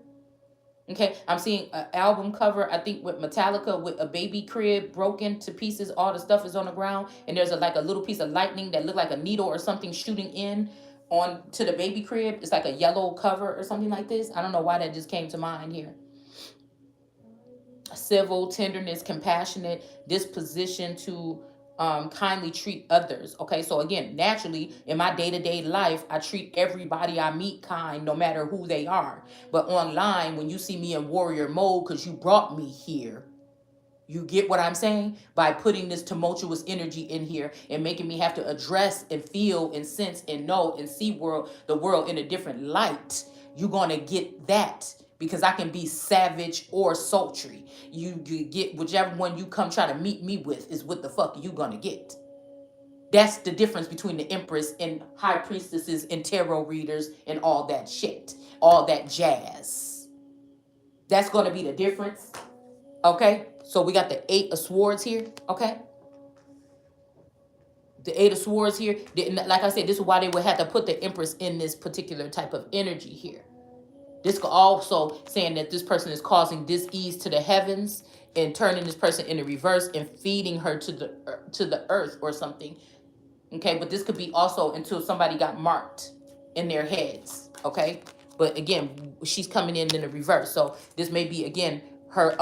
Okay, I'm seeing an album cover, I think with Metallica, with a baby crib broken to pieces. All the stuff is on the ground, and there's like a little piece of lightning that looked like a needle or something shooting in on to the baby crib. It's like a yellow cover or something like this. I don't know why that just came to mind here. Civil, tenderness, compassionate, disposition to kindly treat others. Okay, so again, naturally in my day-to-day life, I treat everybody I meet kind, no matter who they are. But online, when you see me in warrior mode, because you brought me here, you get what I'm saying? By putting this tumultuous energy in here and making me have to address and feel and sense and know and see the world in a different light, you're gonna get that, because I can be savage or sultry. You get whichever one you come try to meet me with is what the fuck you gonna get. That's the difference between the Empress and high priestesses and tarot readers and all that shit, all that jazz. That's gonna be the difference. Okay, so we got the 8 of Swords here. Okay, the 8 of Swords here. Like I said, this is why they would have to put the Empress in this particular type of energy here. This could also saying that this person is causing dis-ease to the heavens and turning this person into reverse and feeding her to the earth or something. Okay, but this could be also until somebody got marked in their heads. Okay, but again, she's coming in the reverse. So this may be again her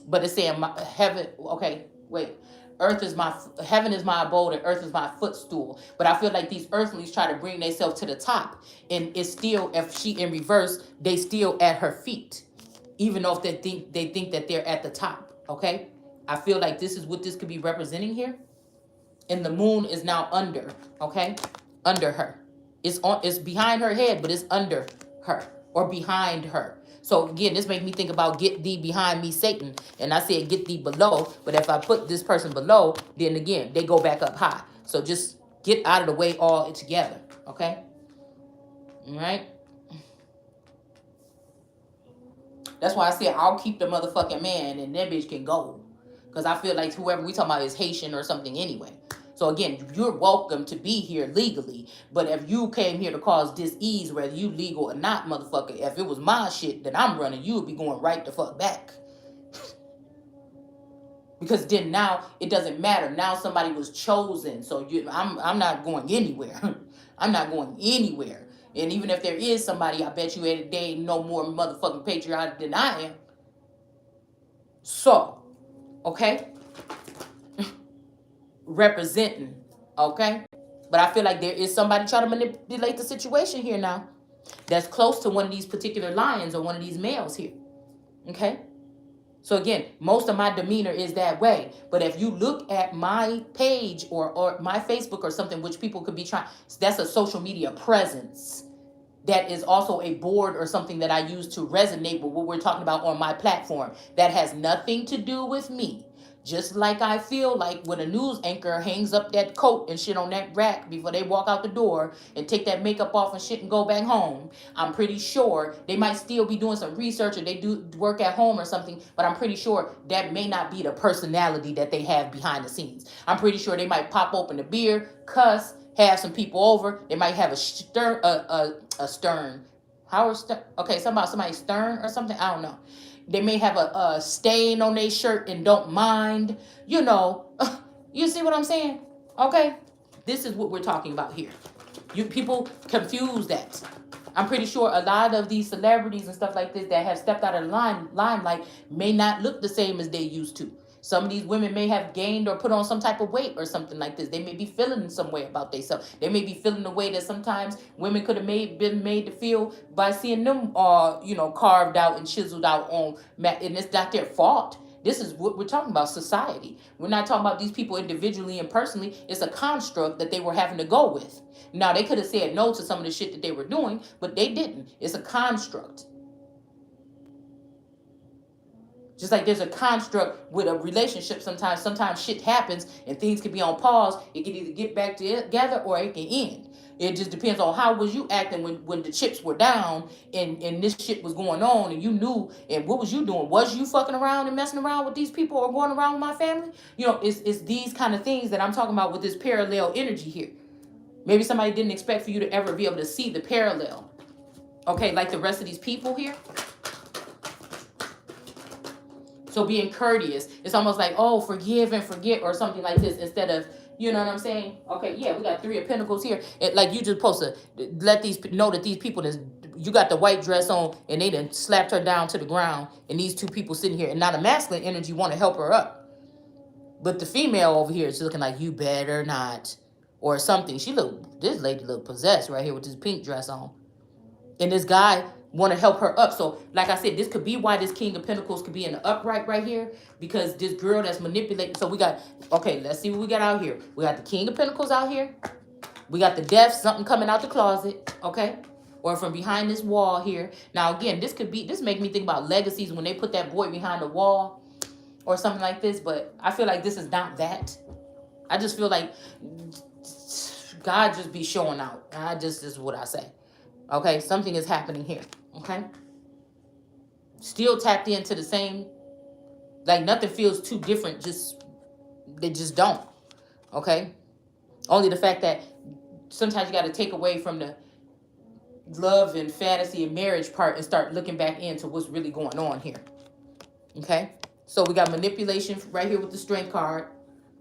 but it's saying heaven. Okay, wait. Heaven is my abode and earth is my footstool. But I feel like these earthlings try to bring themselves to the top, and it's still, if she in reverse, they still at her feet, even though if they think that they're at the top. Okay, I feel like this is what this could be representing here, and the moon is now under. Okay, under her. It's behind her head, but it's under her or behind her. So again, this makes me think about get thee behind me, Satan. And I said get thee below, but if I put this person below, then again, they go back up high. So just get out of the way all together. Okay? All right? That's why I said I'll keep the motherfucking man and that bitch can go. Because I feel like whoever we talking about is Haitian or something anyway. So again, you're welcome to be here legally. But if you came here to cause dis-ease, whether you legal or not, motherfucker, if it was my shit that I'm running, you would be going right the fuck back. Because then now it doesn't matter. Now somebody was chosen. So I'm not going anywhere. I'm not going anywhere. And even if there is somebody, I bet you they ain't no more motherfucking patriotic than I am. So, okay? Representing, okay? But I feel like there is somebody trying to manipulate the situation here now that's close to one of these particular lions or one of these males here, okay? So again, most of my demeanor is that way. But if you look at my page or my Facebook or something, which people could be trying, that's a social media presence. That is also a board or something that I use to resonate with what we're talking about on my platform. That has nothing to do with me. Just like I feel like when a news anchor hangs up that coat and shit on that rack before they walk out the door and take that makeup off and shit and go back home, I'm pretty sure they might still be doing some research or they do work at home or something, but I'm pretty sure that may not be the personality that they have behind the scenes. I'm pretty sure they might pop open a beer, cuss, have some people over. They might have a Stern. Howard Stern. Okay, somebody Stern or something. I don't know. They may have a stain on their shirt and don't mind. You know, you see what I'm saying? Okay, this is what we're talking about here. You people confuse that. I'm pretty sure a lot of these celebrities and stuff like this that have stepped out of the limelight may not look the same as they used to. Some of these women may have gained or put on some type of weight or something like this. They may be feeling some way about themselves. They may be feeling the way that sometimes women could have been made to feel by seeing them, carved out and chiseled out on mat. And it's not their fault. This is what we're talking about, society. We're not talking about these people individually and personally. It's a construct that they were having to go with. Now, they could have said no to some of the shit that they were doing, but they didn't. It's a construct. Just like there's a construct with a relationship sometimes. Sometimes shit happens and things can be on pause. It can either get back together or it can end. It just depends on how was you acting when the chips were down and this shit was going on and you knew, and what was you doing? Was you fucking around and messing around with these people or going around with my family? It's these kind of things that I'm talking about with this parallel energy here. Maybe somebody didn't expect for you to ever be able to see the parallel. Okay, like the rest of these people here. So being courteous, it's almost like, oh, forgive and forget or something like this instead of, you know what I'm saying? Okay, yeah, we got 3 of Pentacles here. Like you just supposed to let these know that these people, you got the white dress on and they done slapped her down to the ground and these 2 people sitting here and now the masculine energy want to help her up. But the female over here is looking like, you better not or something. This lady look possessed right here with this pink dress on. And this guy want to help her up. So like I said, this could be why this King of Pentacles could be in the upright right here, because this girl that's manipulating. So we got, okay, let's see what we got out here. We got the King of Pentacles out here. We got the Death, something coming out the closet, okay, or from behind this wall here. Now again, this make me think about legacies when they put that boy behind the wall or something like this, but I feel like this is not that. I just feel like God just be showing out. This is what I say. Okay, something is happening here. Okay, still tapped into the same, like nothing feels too different. They just don't. Okay, only the fact that sometimes you got to take away from the love and fantasy and marriage part and start looking back into what's really going on here. Okay, so we got manipulation right here with the Strength card.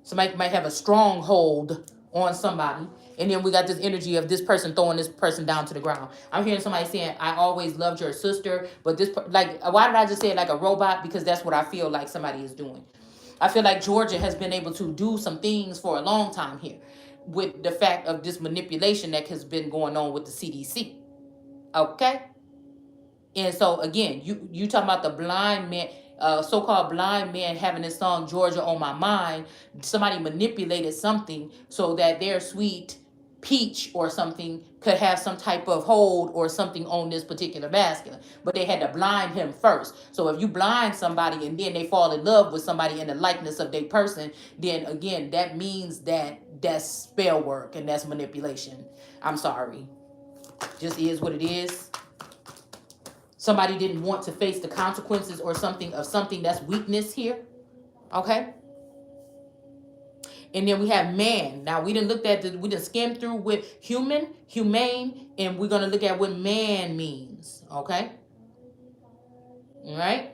Somebody might have a stronghold on somebody. And then we got this energy of this person throwing this person down to the ground. I'm hearing somebody saying, I always loved your sister. But why did I just say it like a robot? Because that's what I feel like somebody is doing. I feel like Georgia has been able to do some things for a long time here with the fact of this manipulation that has been going on with the CDC. Okay? And so, again, you talking about the blind man, so-called blind man having this song, Georgia on My Mind. Somebody manipulated something so that their sweet peach or something could have some type of hold or something on this particular masculine, but they had to blind him first. So if you blind somebody and then they fall in love with somebody in the likeness of their person, then again, that means that that's spell work and that's manipulation. I'm sorry, just is what it is. Somebody didn't want to face the consequences or something of something that's weakness here. Okay. And then we have man. Now we didn't look at we didn't skim through with human, humane, and we're gonna look at what man means. Okay. All right.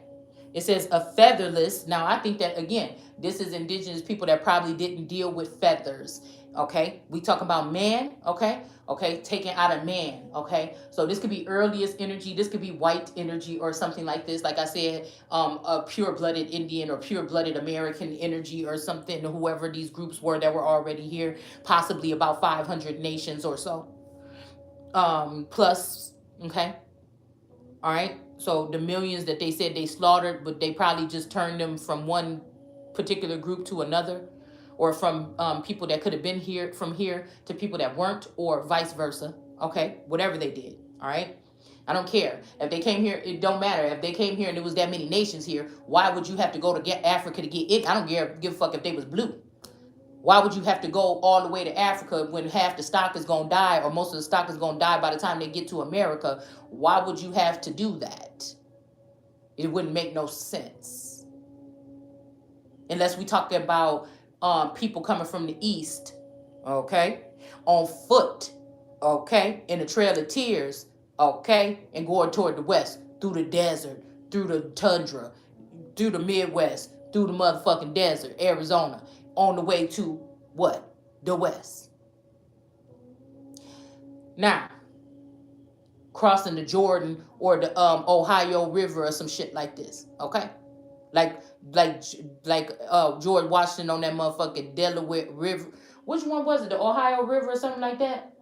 It says a featherless. Now I think that again, this is indigenous people that probably didn't deal with feathers. Okay. We talk about man. Okay. Okay. Taken out of man. Okay. So this could be earliest energy. This could be white energy or something like this. Like I said, a pure-blooded Indian or pure-blooded American energy or something. Whoever these groups were that were already here, possibly about 500 nations or so. Plus. Okay. All right. So the millions that they said they slaughtered, but they probably just turned them from one particular group to another, or from people that could have been here from here to people that weren't, or vice versa. Okay, whatever they did. All right. I don't care. If they came here, it don't matter. If they came here and there was that many nations here, why would you have to go to get Africa to get it? I don't give a fuck if they was blue. Why would you have to go all the way to Africa when half the stock is going to die, or most of the stock is going to die by the time they get to America? Why would you have to do that? It wouldn't make no sense. Unless we talk about people coming from the east, okay, on foot, okay, in the Trail of Tears, okay, and going toward the west, through the desert, through the tundra, through the Midwest, through the motherfucking desert, Arizona, on the way to what? The west. Now, crossing the Jordan or the Ohio River or some shit like this, okay? Like George Washington on that motherfucking Delaware River. Which one was it? The Ohio River or something like that?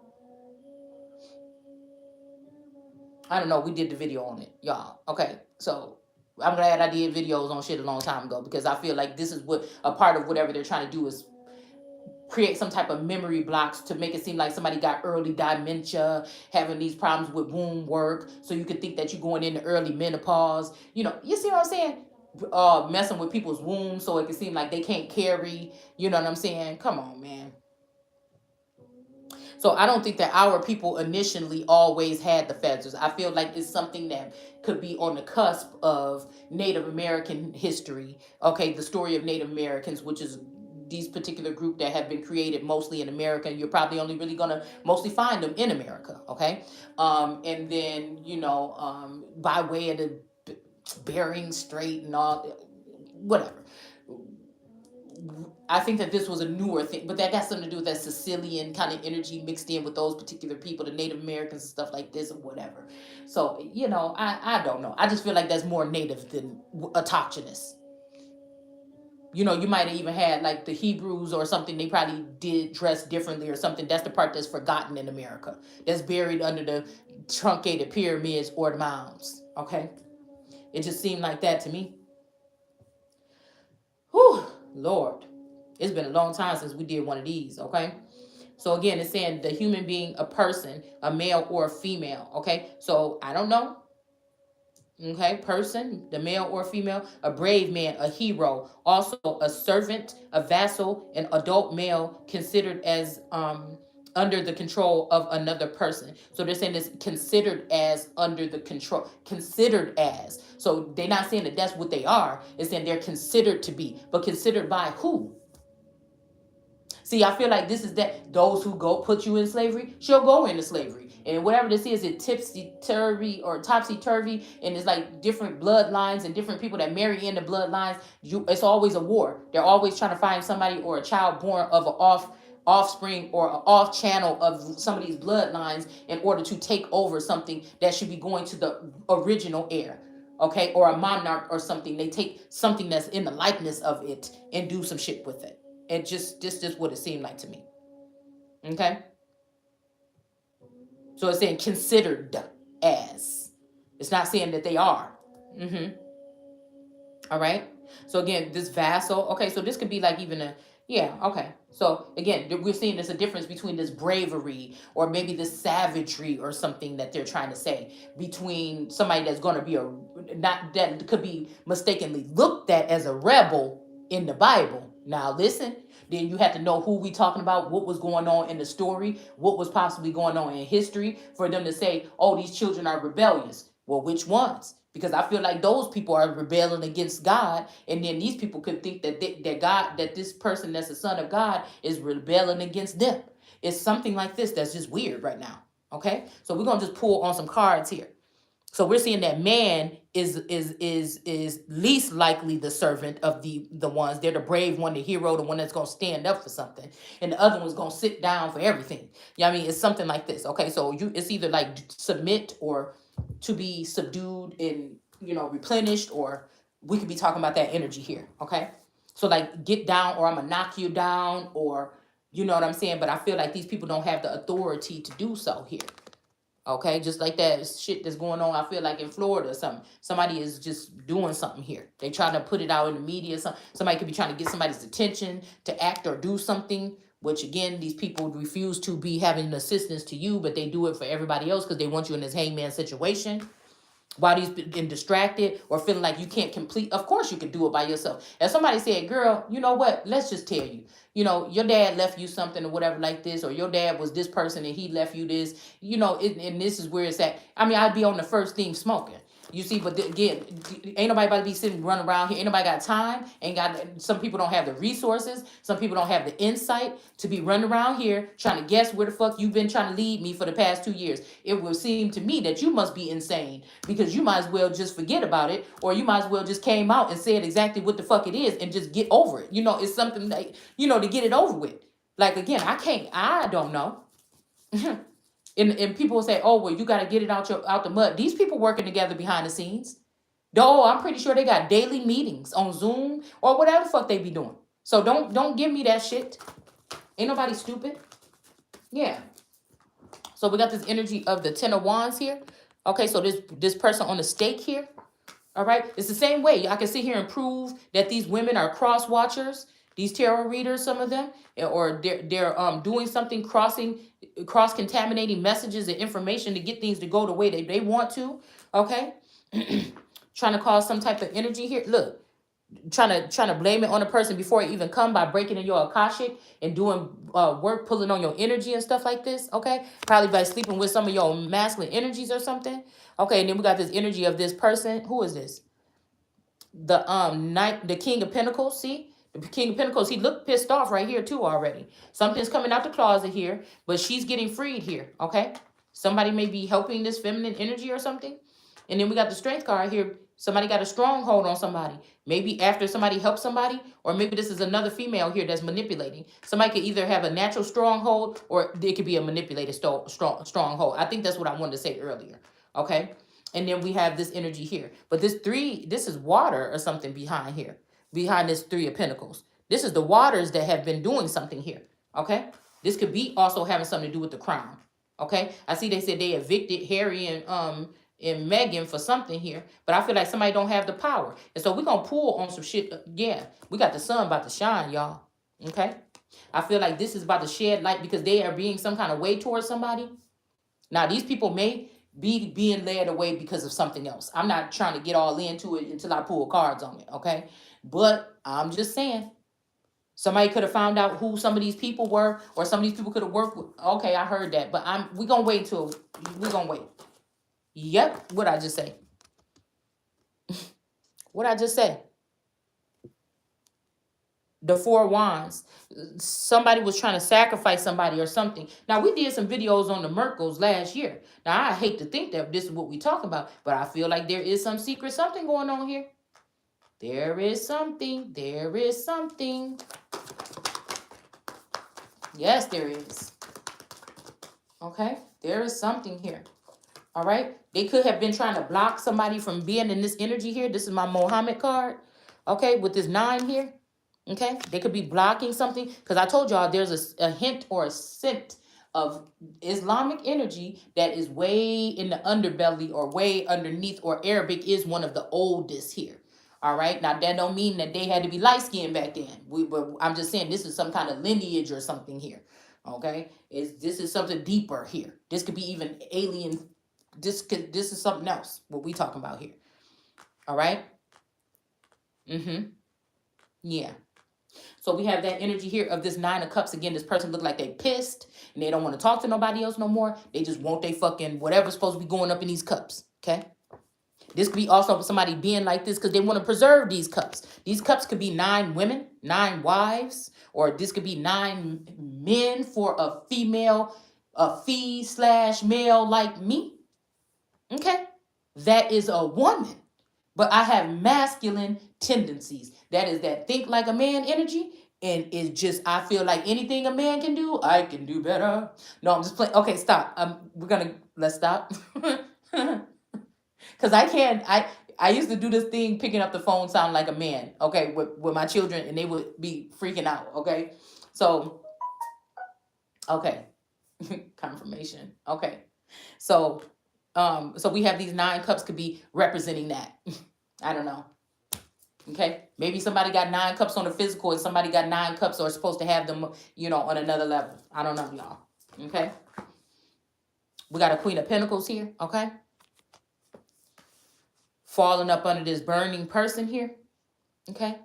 I don't know. We did the video on it, y'all. Okay, so I'm glad I did videos on shit a long time ago, because I feel like this is what a part of whatever they're trying to do is create some type of memory blocks to make it seem like somebody got early dementia, having these problems with womb work, so you could think that you're going into early menopause. You know, you see what I'm saying? Messing with people's wombs so it can seem like they can't carry. You know what I'm saying? Come on, man. So I don't think that our people initially always had the feathers. I feel like it's something that could be on the cusp of Native American history. Okay, the story of Native Americans, which is these particular group that have been created mostly in America. You're probably only really gonna mostly find them in America. Okay, and then by way of the Bering Strait and all, whatever. I think that this was a newer thing, but that got something to do with that Sicilian kind of energy mixed in with those particular people, the Native Americans and stuff like this or whatever. So, I don't know. I just feel like that's more native than autochthonous. You might have even had like the Hebrews or something. They probably did dress differently or something. That's the part that's forgotten in America. That's buried under the truncated pyramids or the mounds. Okay? It just seemed like that to me. Whew, Lord. It's been a long time since we did one of these, okay? So again, it's saying the human being, a person, a male or a female, okay? So I don't know. Okay, person, the male or female, a brave man, a hero, also a servant, a vassal, an adult male considered as under the control of another person. So they're saying it's considered as under the control, considered as. So they're not saying that that's what they are. It's saying they're considered to be, but considered by who? See, I feel like this is that those who go put you in slavery, she'll go into slavery. And whatever this is, it tipsy-turvy or topsy-turvy, and it's like different bloodlines and different people that marry into bloodlines. It's always a war. They're always trying to find somebody or a child born of an offspring or an off channel of some of these bloodlines in order to take over something that should be going to the original heir. Okay, or a monarch or something. They take something that's in the likeness of it and do some shit with it. And just what it seemed like to me. Okay? So it's saying considered as. It's not saying that they are. All right? So again, this vassal. Okay, so this could be like even Yeah, okay. So again, we're seeing there's a difference between this bravery or maybe this savagery or something that they're trying to say between somebody that's going to be a not that could be mistakenly looked at as a rebel in the Bible. Now listen, then you have to know who we talking about, what was going on in the story, what was possibly going on in history for them to say, "Oh, these children are rebellious." Well, which ones? Because I feel like those people are rebelling against God, and then these people could think that that God, that this person that's the son of God is rebelling against them. It's something like this that's just weird right now. Okay, so we're gonna just pull on some cards here. So we're seeing that man is least likely the servant of the ones. They're the brave one, the hero, the one that's gonna stand up for something, and the other one's gonna sit down for everything. Yeah, I mean it's something like this. Okay, so it's either like submit or to be subdued and replenished, or we could be talking about that energy here. Okay, so like get down, or I'm gonna knock you down, or you know what I'm saying. But I feel like these people don't have the authority to do so here. Okay, just like that shit that's going on, I feel like in Florida or something. Somebody is just doing something here. They trying to put it out in the media. Somebody could be trying to get somebody's attention to act or do something, which again, these people refuse to be having assistance to you, but they do it for everybody else because they want you in this hangman situation while he's been distracted or feeling like you can't complete. Of course you can do it by yourself. If somebody said, "Girl, you know what, let's just tell you, your dad left you something or whatever like this, or your dad was this person and he left you this," and this is where it's at. I mean, I'd be on the first thing smoking. You see, but again, ain't nobody about to be sitting running around here. Ain't nobody got time. Ain't got. Some people don't have the resources. Some people don't have the insight to be running around here trying to guess where the fuck you've been trying to lead me for the past 2 years. It would seem to me that you must be insane because you might as well just forget about it, or you might as well just came out and said exactly what the fuck it is and just get over it. It's something like to get it over with. Like again, I don't know. And people will say, "Oh, well, you got to get it out the mud." These people working together behind the scenes. Though I'm pretty sure they got daily meetings on Zoom or whatever the fuck they be doing. So don't give me that shit. Ain't nobody stupid. Yeah. So we got this energy of the Ten of Wands here. Okay, so this person on the stake here. All right, it's the same way. I can sit here and prove that these women are cross watchers, these tarot readers, some of them, or they're doing something, cross contaminating messages and information to get things to go the way they want to. Okay, trying to cause some type of energy here. Look, trying to blame it on a person before it even come by breaking in your akashic and doing work, pulling on your energy and stuff like this. Okay, probably by sleeping with some of your masculine energies or something. Okay, and then we got this energy of this person. Who is this? The King of Pentacles. See, the King of Pentacles, he looked pissed off right here too already. Something's coming out the closet here, but she's getting freed here. Okay, somebody may be helping this feminine energy or something. And then we got the Strength card here. Somebody got a stronghold on somebody. Maybe after somebody helps somebody, or maybe this is another female here that's manipulating. Somebody could either have a natural stronghold, or it could be a manipulated stronghold. I think that's what I wanted to say earlier. Okay. And then we have this energy here. But this is water or something behind here, behind this Three of Pentacles. This is the waters that have been doing something here. Okay. This could be also having something to do with the crown. Okay. I see they said they evicted Harry and Meghan for something here, but I feel like somebody don't have the power. And so we're going to pull on some shit. Yeah. We got the sun about to shine, y'all. Okay. I feel like this is about to shed light because they are being some kind of way towards somebody. Now, these people may be being led away because of something else. I'm not trying to get all into it until I pull cards on it, okay? But I'm just saying, somebody could have found out who some of these people were, or some of these people could have worked with. Okay, I heard that, but we're gonna wait until we're gonna wait. Yep, what I just say? What I just say? The Four Wands. Somebody was trying to sacrifice somebody or something. Now, we did some videos on the Merkles last year. Now, I hate to think that this is what we talk about, but I feel like there is some secret something going on here. There is something. There is something. Yes, there is. Okay? There is something here. All right? They could have been trying to block somebody from being in this energy here. This is my Mohammed card. Okay? With this 9 here. Okay, they could be blocking something because I told y'all there's a hint or a scent of Islamic energy that is way in the underbelly or way underneath, or Arabic is one of the oldest here. All right. Now that don't mean that they had to be light skinned back then. But I'm just saying this is some kind of lineage or something here. Okay. This is something deeper here. This could be even alien. This is something else. What we talking about here. All right. Mm-hmm. Yeah. So we have that energy here of this Nine of Cups. Again, this person look like they pissed and they don't want to talk to nobody else no more. They just want they fucking whatever's supposed to be going up in these cups. Okay. This could be also somebody being like this because they want to preserve these cups. These cups could be 9 women, 9 wives, or this could be 9 men for a female, a fee/male like me. Okay. That is a woman. But I have masculine tendencies. That is that think like a man energy. And it's just, I feel like anything a man can do, I can do better. No, I'm just playing. Okay, stop. Let's stop. Because I used to do this thing, picking up the phone, sound like a man, okay, with my children, and they would be freaking out, okay? So, okay, confirmation, okay. So we have these 9 cups could be representing that. I don't know. Okay, maybe somebody got 9 cups on the physical and somebody got 9 cups or is supposed to have them, on another level. I don't know, y'all. Okay, we got a Queen of Pentacles here. Okay, falling up under this burning person here. Okay,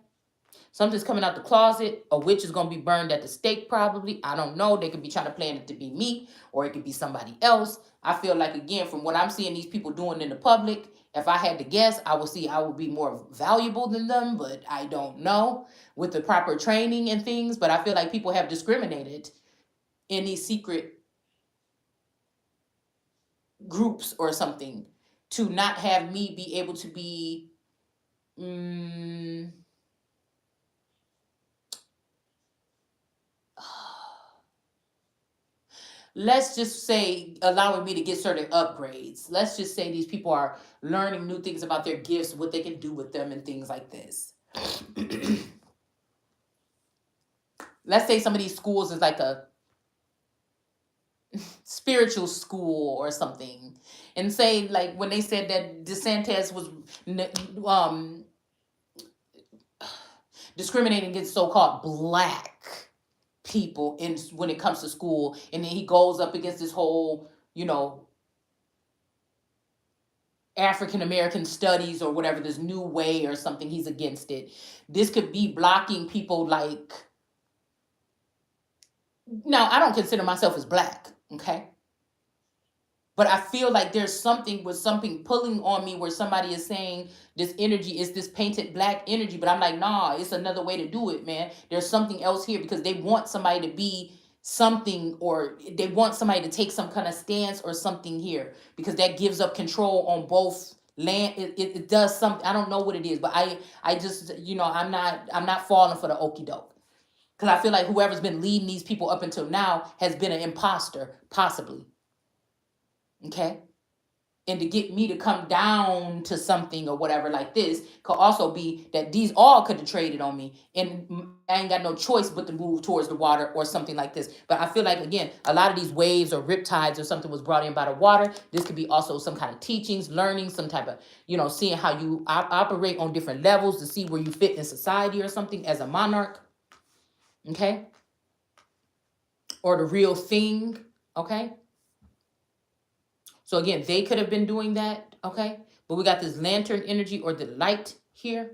something's coming out the closet. A witch is going to be burned at the stake probably. I don't know. They could be trying to plan it to be me, or it could be somebody else. I feel like, again, from what I'm seeing these people doing in the public, if I had to guess, I would be more valuable than them, but I don't know with the proper training and things. But I feel like people have discriminated in these secret groups or something to not have me be able to be let's just say allowing me to get certain upgrades. Let's just say these people are learning new things about their gifts, what they can do with them and things like this. Let's say some of these schools is like a spiritual school or something, and say like when they said that DeSantis was discriminating against so-called black people in when it comes to school, and then he goes up against this whole African American studies or whatever, this new way or something. He's against it. This could be blocking people like, now I don't consider myself as black, okay, but I feel like there's something pulling on me where somebody is saying this energy is this painted black energy, but I'm like, nah, it's another way to do it, man. There's something else here, because they want somebody to be something, or they want somebody to take some kind of stance or something here, because that gives up control on both land. It does something. I don't know what it is, but I just, I'm not falling for the okie doke, because I feel like whoever's been leading these people up until now has been an imposter, possibly. Okay, and to get me to come down to something or whatever like this could also be that these all could have traded on me, and I ain't got no choice but to move towards the water or something like this. But I feel like, again, a lot of these waves or riptides or something was brought in by the water. This could be also some kind of teachings, learning, some type of, seeing how you operate on different levels to see where you fit in society or something as a monarch. Okay, or the real thing. Okay. So again, they could have been doing that, okay? But we got this lantern energy or the light here.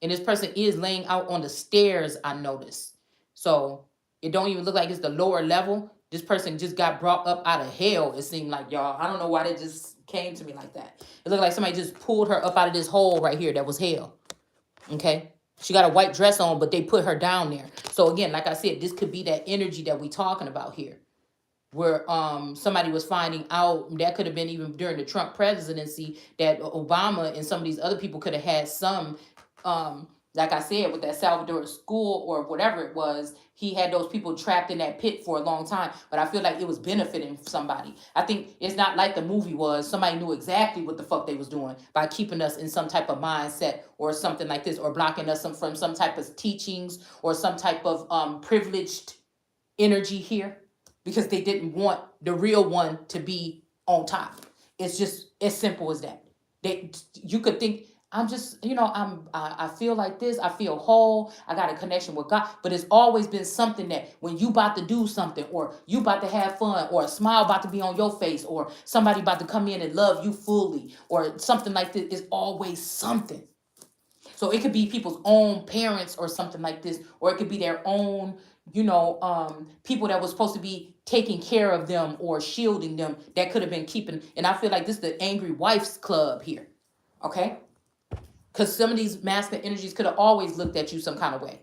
And this person is laying out on the stairs, I noticed. So it don't even look like it's the lower level. This person just got brought up out of hell, it seemed like, y'all. I don't know why they just came to me like that. It looked like somebody just pulled her up out of this hole right here that was hell, okay? She got a white dress on, but they put her down there. So again, like I said, this could be that energy that we talking about here, where somebody was finding out. That could have been even during the Trump presidency, that Obama and some of these other people could have had some, like I said, with that Salvador school or whatever it was, he had those people trapped in that pit for a long time. But I feel like it was benefiting somebody. I think it's not like the movie was. Somebody knew exactly what the fuck they was doing by keeping us in some type of mindset or something like this, or blocking us from some type of teachings or some type of privileged energy here, because they didn't want the real one to be on top. It's just as simple as that. You could think, I'm just, I feel like this. I feel whole. I got a connection with God. But it's always been something that when you about to do something, or you about to have fun, or a smile about to be on your face, or somebody about to come in and love you fully, or something like this, is always something. So it could be people's own parents or something like this, or it could be their own, people that was supposed to be taking care of them or shielding them, that could have been keeping. And I feel like this is the angry wife's club here. Okay. Because some of these masculine energies could have always looked at you some kind of way.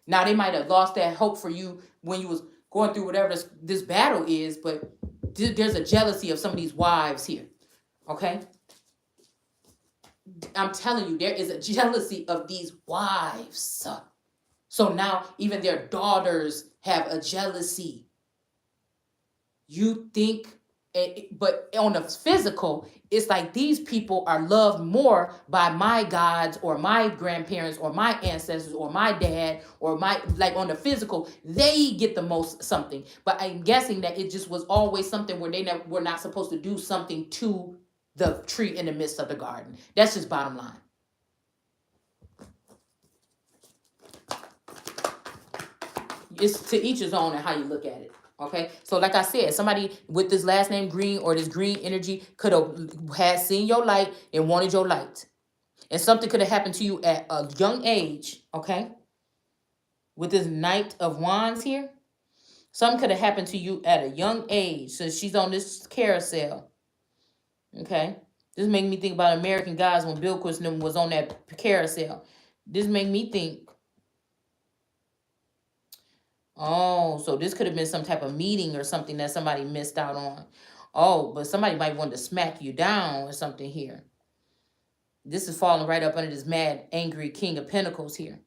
Now they might have lost that hope for you when you was going through whatever this battle is, but there's a jealousy of some of these wives here. Okay. I'm telling you, there is a jealousy of these wives. So now even their daughters have a jealousy. You think, but on the physical, it's like these people are loved more by my gods or my grandparents or my ancestors or my dad or my, like on the physical, they get the most something. But I'm guessing that it just was always something where they were not supposed to do something to the tree in the midst of the garden. That's just bottom line. It's to each his own and how you look at it. Okay, so like I said, somebody with this last name Green or this green energy could have had seen your light and wanted your light, and something could have happened to you at a young age. Okay, with this Knight of Wands here, something could have happened to you at a young age. So she's on this carousel. Okay, this made me think about American Gods when Bill Clinton was on that carousel. This made me think, oh, so this could have been some type of meeting or something that somebody missed out on. Oh, but somebody might want to smack you down or something here. This is falling right up under this mad, angry King of Pentacles here.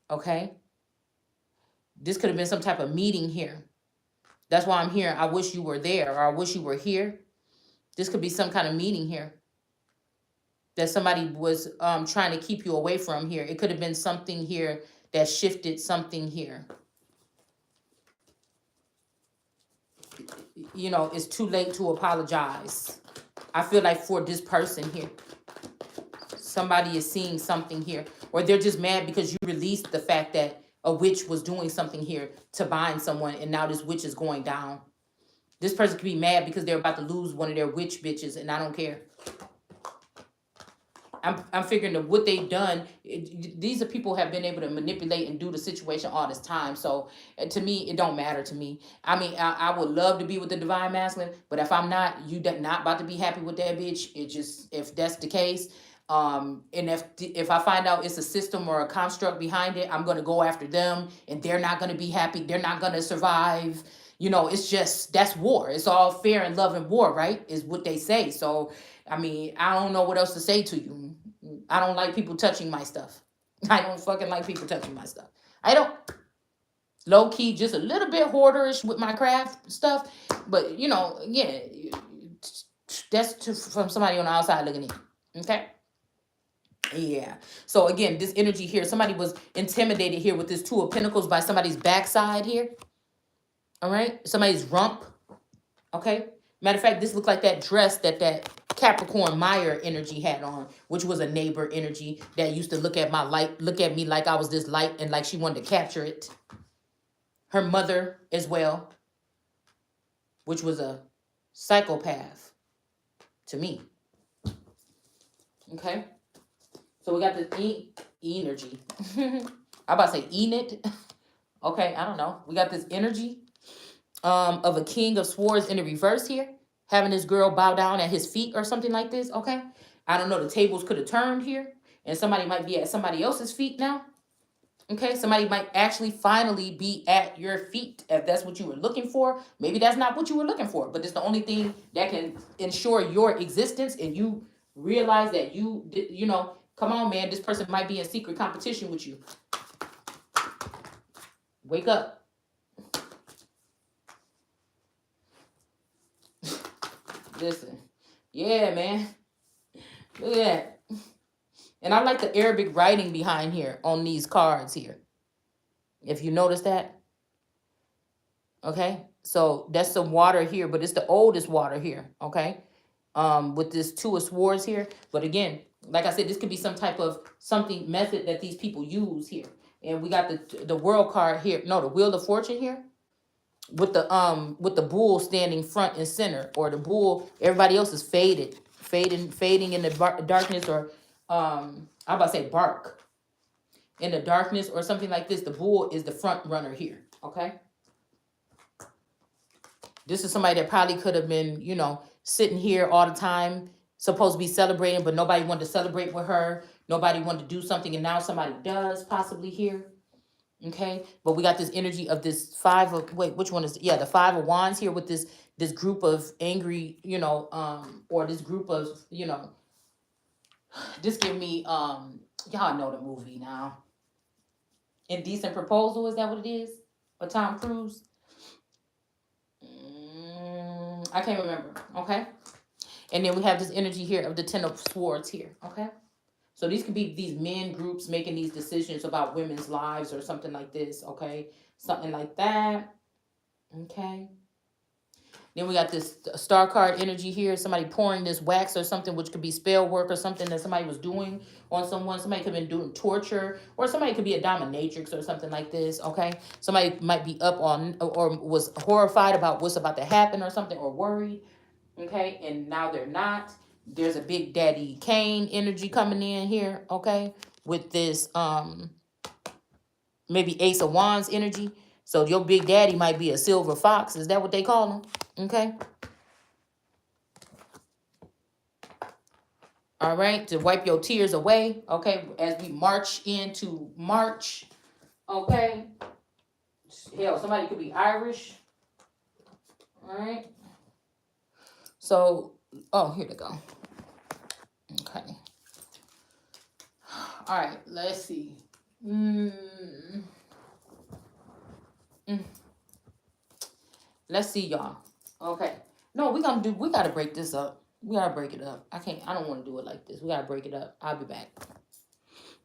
Okay? This could have been some type of meeting here. That's why I'm here. I wish you were there, or I wish you were here. This could be some kind of meeting here that somebody was trying to keep you away from here. It could have been something here that shifted something here. It's too late to apologize. I feel like for this person here, somebody is seeing something here, or they're just mad because you released the fact that a witch was doing something here to bind someone, and now this witch is going down. This person could be mad because they're about to lose one of their witch bitches, and I don't care. I'm figuring that what they've done, these are people who have been able to manipulate and do the situation all this time. So to me, it don't matter to me. I mean, I would love to be with the divine masculine, but if I'm not, you not about to be happy with that bitch. It just, if that's the case, and if I find out it's a system or a construct behind it, I'm gonna go after them, and they're not gonna be happy. They're not gonna survive. It's just, that's war. It's all fair in love and war, right? Is what they say. So I mean, I don't know what else to say to you. I don't like people touching my stuff. I don't fucking like people touching my stuff. I don't. Low key, just a little bit hoarderish with my craft stuff. But, yeah, that's from somebody on the outside looking in. Okay? Yeah. So, again, this energy here, somebody was intimidated here with this Two of Pentacles by somebody's backside here. All right? Somebody's rump. Okay? Matter of fact, this looked like that dress that Capricorn Meyer energy had on, which was a neighbor energy that used to look at me like I was this light, and like she wanted to capture it. Her mother as well, which was a psychopath to me. Okay, so we got this energy. I'm about to say Enid. Okay, I don't know. We got this energy of a King of Swords in the reverse here, having this girl bow down at his feet or something like this. Okay, I don't know. The tables could have turned here, and somebody might be at somebody else's feet now. Okay, somebody might actually finally be at your feet if that's what you were looking for. Maybe that's not what you were looking for, but it's the only thing that can ensure your existence, and you realize that come on, man, this person might be in secret competition with you. Wake up. Listen. Yeah, man. Look at that. And I like the Arabic writing behind here on these cards here. If you notice that. Okay. So that's some water here, but it's the oldest water here. Okay. with this Two of Swords here. But again, like I said, this could be some type of something method that these people use here. And we got the World card here. No, the Wheel of Fortune here with the bull standing front and center, or the bull. Everybody else is fading in the darkness, or I'm about to say bark in the darkness or something like this. The bull is the front runner here. Okay. This is somebody that probably could have been, sitting here all the time, supposed to be celebrating, but nobody wanted to celebrate with her. Nobody wanted to do something, and now somebody does, possibly here. Okay, but we got this energy of this which one is, the Five of Wands here with this group of angry, or this group of, this give me, y'all know the movie now. Indecent Proposal, is that what it is? Or Tom Cruise? I can't remember. Okay. And then we have this energy here of the Ten of Swords here. Okay. So these could be these men groups making these decisions about women's lives or something like this. Okay. Something like that. Okay. Then we got this star card energy here. Somebody pouring this wax or something, which could be spell work or something that somebody was doing on someone. Somebody could have been doing torture, or somebody could be a dominatrix or something like this. Okay. Somebody might be up on, or was horrified about what's about to happen or something, or worried. Okay. And now they're not. There's a Big Daddy Kane energy coming in here. Okay. With this, maybe Ace of Wands energy. So your big daddy might be a silver fox. Is that what they call him? Okay. All right. To wipe your tears away. Okay. As we march into March. Okay. Hell, somebody could be Irish. All right. So, here they go. Okay. All right. Let's see. Let's see, y'all. Okay. No, we gotta break this up. We gotta break it up. I don't want to do it like this. We gotta break it up. I'll be back.